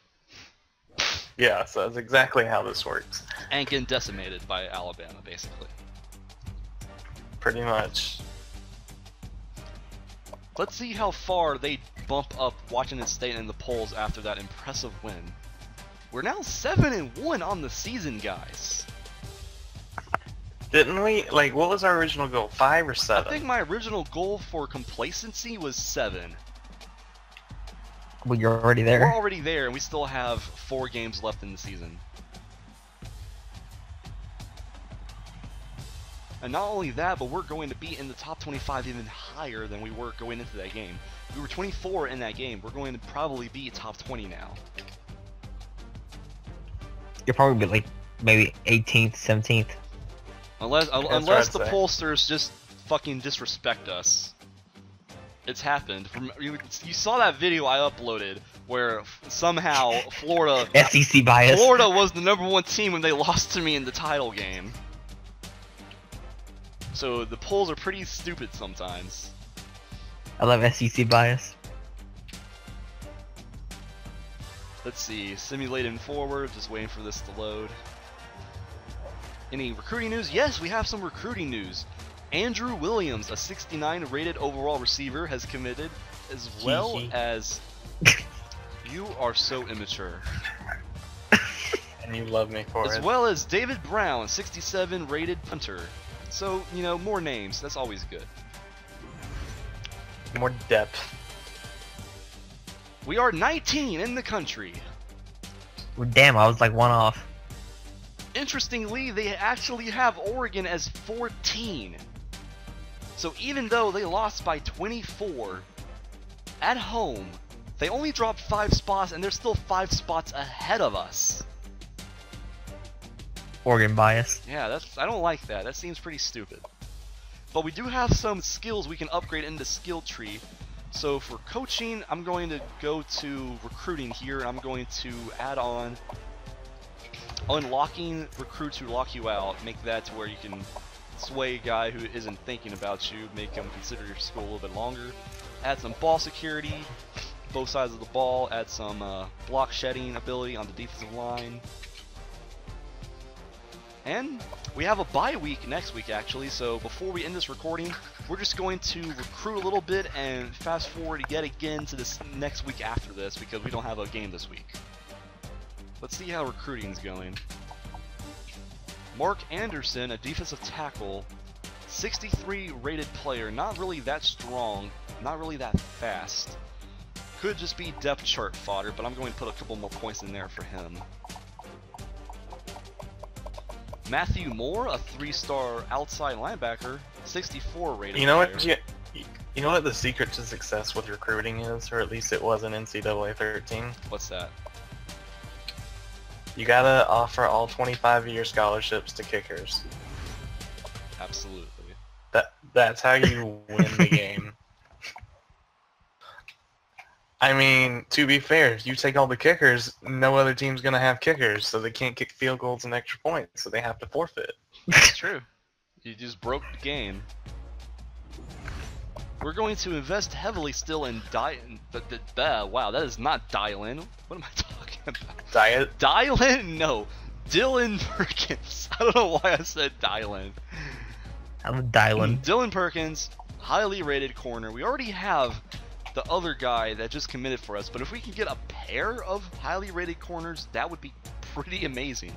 Yeah, so that's exactly how this works. And getting decimated by Alabama, basically. Pretty much. Let's see how far they bump up Washington State in the polls after that impressive win. We're now 7-1 on the season, guys. Didn't we, like, what was our original goal? 5 or 7? I think my original goal for complacency was 7. Well, you're already there. We're already there, and we still have 4 games left in the season. And not only that, but we're going to be in the top 25 even higher than we were going into that game. We were 24 in that game. We're going to probably be top 20 now. You'll probably be like maybe 18th, 17th. Unless what the I'd say. pollsters just fucking disrespect us. It's happened. You saw that video I uploaded where somehow Florida SEC bias. Florida was the #1 team when they lost to me in the title game. So the polls are pretty stupid sometimes. I love SEC bias. Let's see, simulating forward, just waiting for this to load. Any recruiting news? Yes, we have some recruiting news. Andrew Williams, a 69 rated overall receiver, has committed, as well as... You are so immature. And you love me for As it. well as David Brown, 67 rated punter. So, you know, more names, that's always good. More depth. We are 19 in the country. Well, damn, I was like 1 off. Interestingly, they actually have Oregon as 14. So even though they lost by 24 at home, they only dropped 5 spots and they're still 5 spots ahead of us. Oregon bias. Yeah, I don't like that. That seems pretty stupid. But we do have some skills we can upgrade in the skill tree. So for coaching, I'm going to go to recruiting here. I'm going to add on unlocking recruits who lock you out. Make that to where you can sway a guy who isn't thinking about you. Make him consider your school a little bit longer. Add some ball security, both sides of the ball. Add some block shedding ability on the defensive line. And we have a bye week next week, actually, so before we end this recording, we're just going to recruit a little bit and fast forward yet again to this next week after this because we don't have a game this week. Let's see how recruiting's going. Mark Anderson, a defensive tackle, 63 rated player, not really that strong, not really that fast. Could just be depth chart fodder, but I'm going to put a couple more points in there for him. Matthew Moore, a 3-star outside linebacker, 64 rated. You know player. what? You know what the secret to success with recruiting is, or at least it was in NCAA 13. What's that? You gotta offer all 25-year scholarships to kickers. Absolutely. That's how you win the game. I mean, to be fair, you take all the kickers, no other team's gonna have kickers, so they can't kick field goals and extra points, so they have to forfeit. That's true. You just broke the game. We're going to invest heavily still in wow, that is not Dylan. What am I talking about? Diet. Dylan? No. Dylan Perkins. I don't know why I said Dylan. I'm Dylan. Dylan Perkins, highly rated corner. We already have the other guy that just committed for us, but if we can get a pair of highly rated corners, that would be pretty amazing.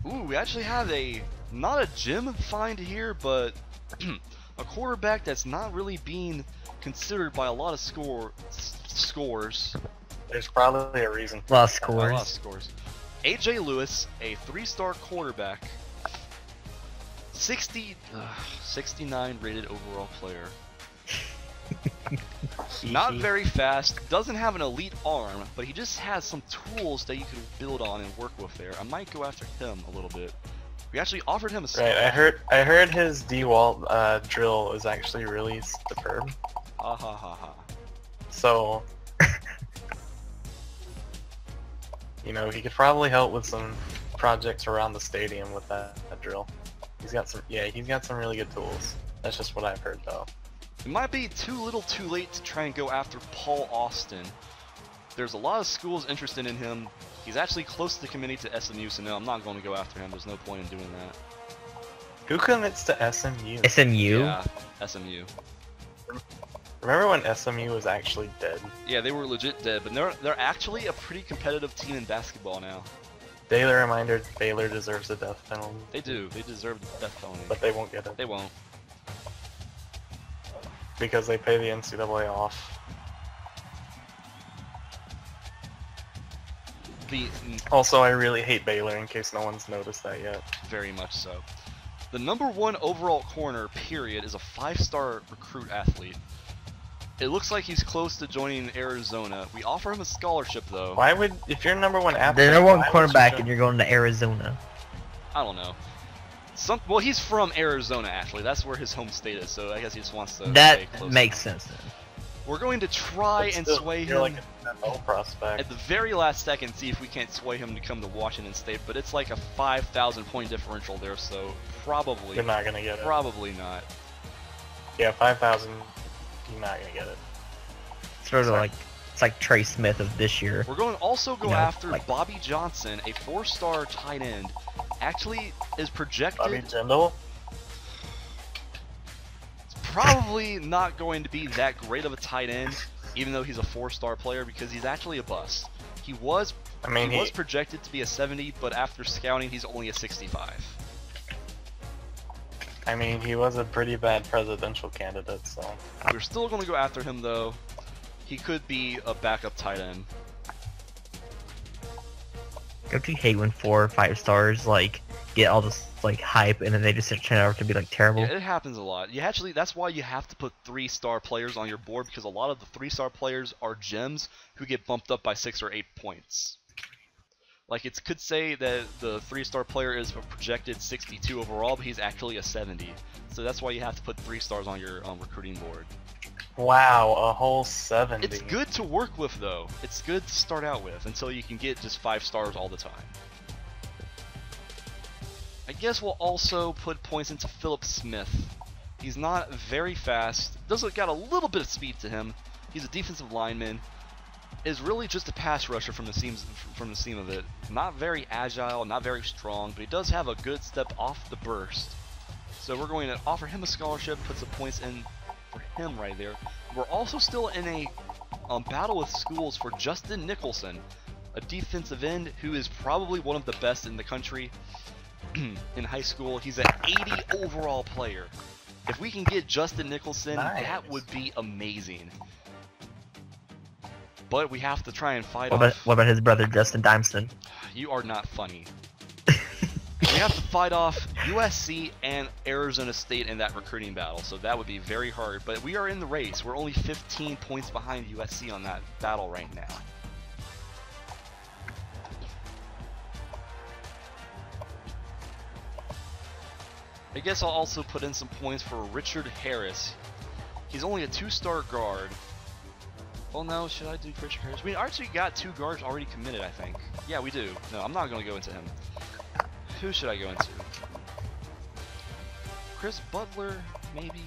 Ooh, we actually have not a gem find here, but a quarterback that's not really being considered by a lot of scores. There's probably a reason. A lot of A lot of scores. scores. AJ Lewis, a 3-star quarterback, 69 rated overall player. Not very fast, doesn't have an elite arm, but he just has some tools that you can build on and work with there. I might go after him a little bit. We actually offered him a Right, I heard his D-Walt drill is actually really superb. Ha ha ha ha. So, you know, he could probably help with some projects around the stadium with that drill. He's got some really good tools. That's just what I've heard though. It might be too little too late to try and go after Paul Austin. There's a lot of schools interested in him. He's actually close to the committee to SMU, so no, I'm not going to go after him. There's no point in doing that. Who commits to SMU? SMU? Yeah, SMU. Remember when SMU was actually dead? Yeah, they were legit dead, but they're actually a pretty competitive team in basketball now. Daily reminder, Baylor deserves a death penalty. They do. They deserve the death penalty. But they won't get it. They won't. Because they pay the NCAA off. Also, I really hate Baylor, in case no one's noticed that yet. Very much so. The #1 overall corner, period, is a 5-star recruit athlete. It looks like he's close to joining Arizona. We offer him a scholarship, though. Why would, if you're #1 athlete, The #1 cornerback and you're going to Arizona. I don't know. Well, he's from Arizona, actually. That's where his home state is, so I guess he just wants to That stay close. makes sense then. We're going to try and sway him like an NFL prospect. at the very last second, see if we can't sway him to come to Washington State, but it's like a 5,000 point differential there, so probably You're not gonna get it. Probably not. Yeah, 5,000. You're not gonna get it. Sort of like, it's like Trey Smith of this year. We're going to also go You know, after like- Bobby Johnson, a 4-star tight end. Actually, is projected. Bobby Jindal? It's probably not going to be that great of a tight end, even though he's a 4-star player, because he's actually a bust. He was projected to be a 70, but after scouting, he's only a 65. I mean, he was a pretty bad presidential candidate, so. We're still going to go after him, though. He could be a backup tight end. Don't you hate when 4 or 5 stars like get all this like hype and then they just turn out to be like terrible? Yeah, it happens a lot. You actually, that's why you have to put 3-star players on your board, because a lot of the 3-star players are gems who get bumped up by 6 or 8 points. Like, it could say that the 3-star player is a projected 62 overall, but he's actually a 70. So that's why you have to put 3 stars on your recruiting board. Wow, a whole 70. It's good to work with, though. It's good to start out with until you can get just 5 stars all the time. I guess we'll also put points into Philip Smith. He's not very fast. Doesn't got a little bit of speed to him. He's a defensive lineman. Is really just a pass rusher from the seam of it. Not very agile, not very strong, but he does have a good step off the burst. So we're going to offer him a scholarship, put some points in for him right there. We're also still in a battle with schools for Justin Nicholson, a defensive end who is probably one of the best in the country in high school. He's an 80 overall player. If we can get Justin Nicholson, that would be amazing. But we have to try and fight off... What about his brother Justin Dimson? You are not funny. We have to fight off USC and Arizona State in that recruiting battle, so that would be very hard. But we are in the race. We're only 15 points behind USC on that battle right now. I guess I'll also put in some points for Richard Harris. He's only a 2-star guard. Well, no, should I do Richard Harris? We actually got 2 guards already committed, I think. Yeah, we do. No, I'm not going to go into him. Who should I go into? Chris Butler, maybe?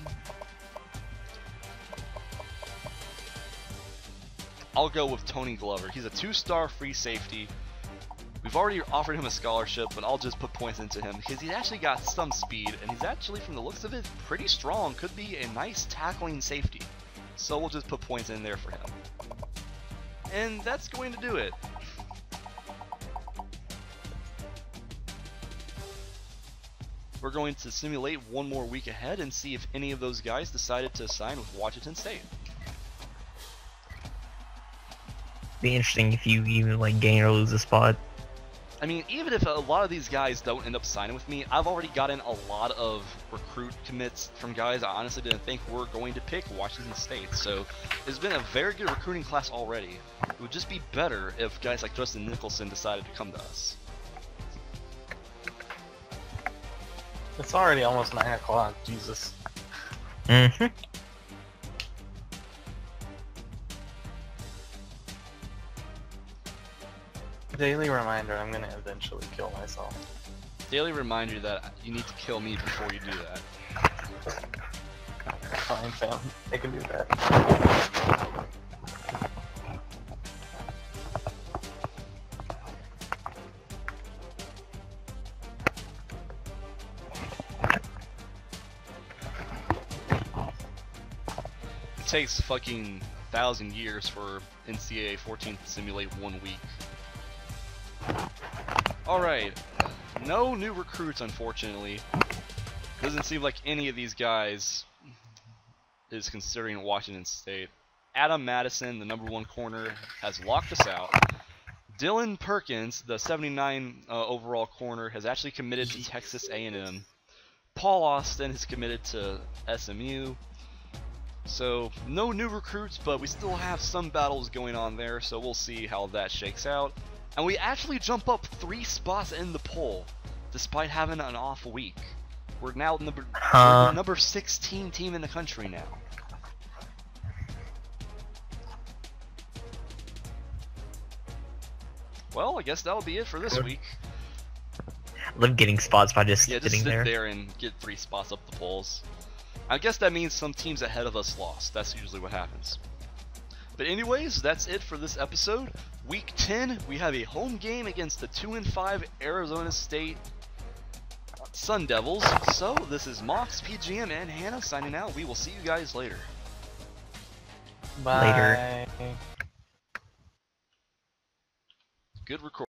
I'll go with Tony Glover. He's a 2-star free safety. We've already offered him a scholarship, but I'll just put points into him because he's actually got some speed, and he's actually, from the looks of it, pretty strong. Could be a nice tackling safety. So we'll just put points in there for him. And that's going to do it. We're going to simulate one more week ahead and see if any of those guys decided to sign with Washington State. Be interesting if you even like gain or lose a spot. I mean, even if a lot of these guys don't end up signing with me, I've already gotten a lot of recruit commits from guys I honestly didn't think were going to pick Washington State. So it's been a very good recruiting class already. It would just be better if guys like Justin Nicholson decided to come to us. It's already almost 9 o'clock, Jesus. Mm-hmm. Daily reminder, I'm gonna eventually kill myself. Daily reminder that you need to kill me before you do that. Fine, fam. I can do that. It takes fucking 1,000 years for NCAA 14 to simulate 1 week. Alright, no new recruits unfortunately. Doesn't seem like any of these guys is considering Washington State. Adam Madison, the #1 corner, has locked us out. Dylan Perkins, the 79 overall corner, has actually committed to Texas A&M. Paul Austin has committed to SMU. So, no new recruits, but we still have some battles going on there, so we'll see how that shakes out. And we actually jump up 3 spots in the poll, despite having an off week. We're now we're the number 16 team in the country now. Well, I guess that'll be it for this week. Love getting spots by just Just sitting sit there. and get 3 spots up the polls. I guess that means some teams ahead of us lost. That's usually what happens. But anyways, that's it for this episode. Week 10, we have a home game against the 2-5 Arizona State Sun Devils. So this is Mox, PGM, and Hannah signing out. We will see you guys later. Bye. Later. Good record.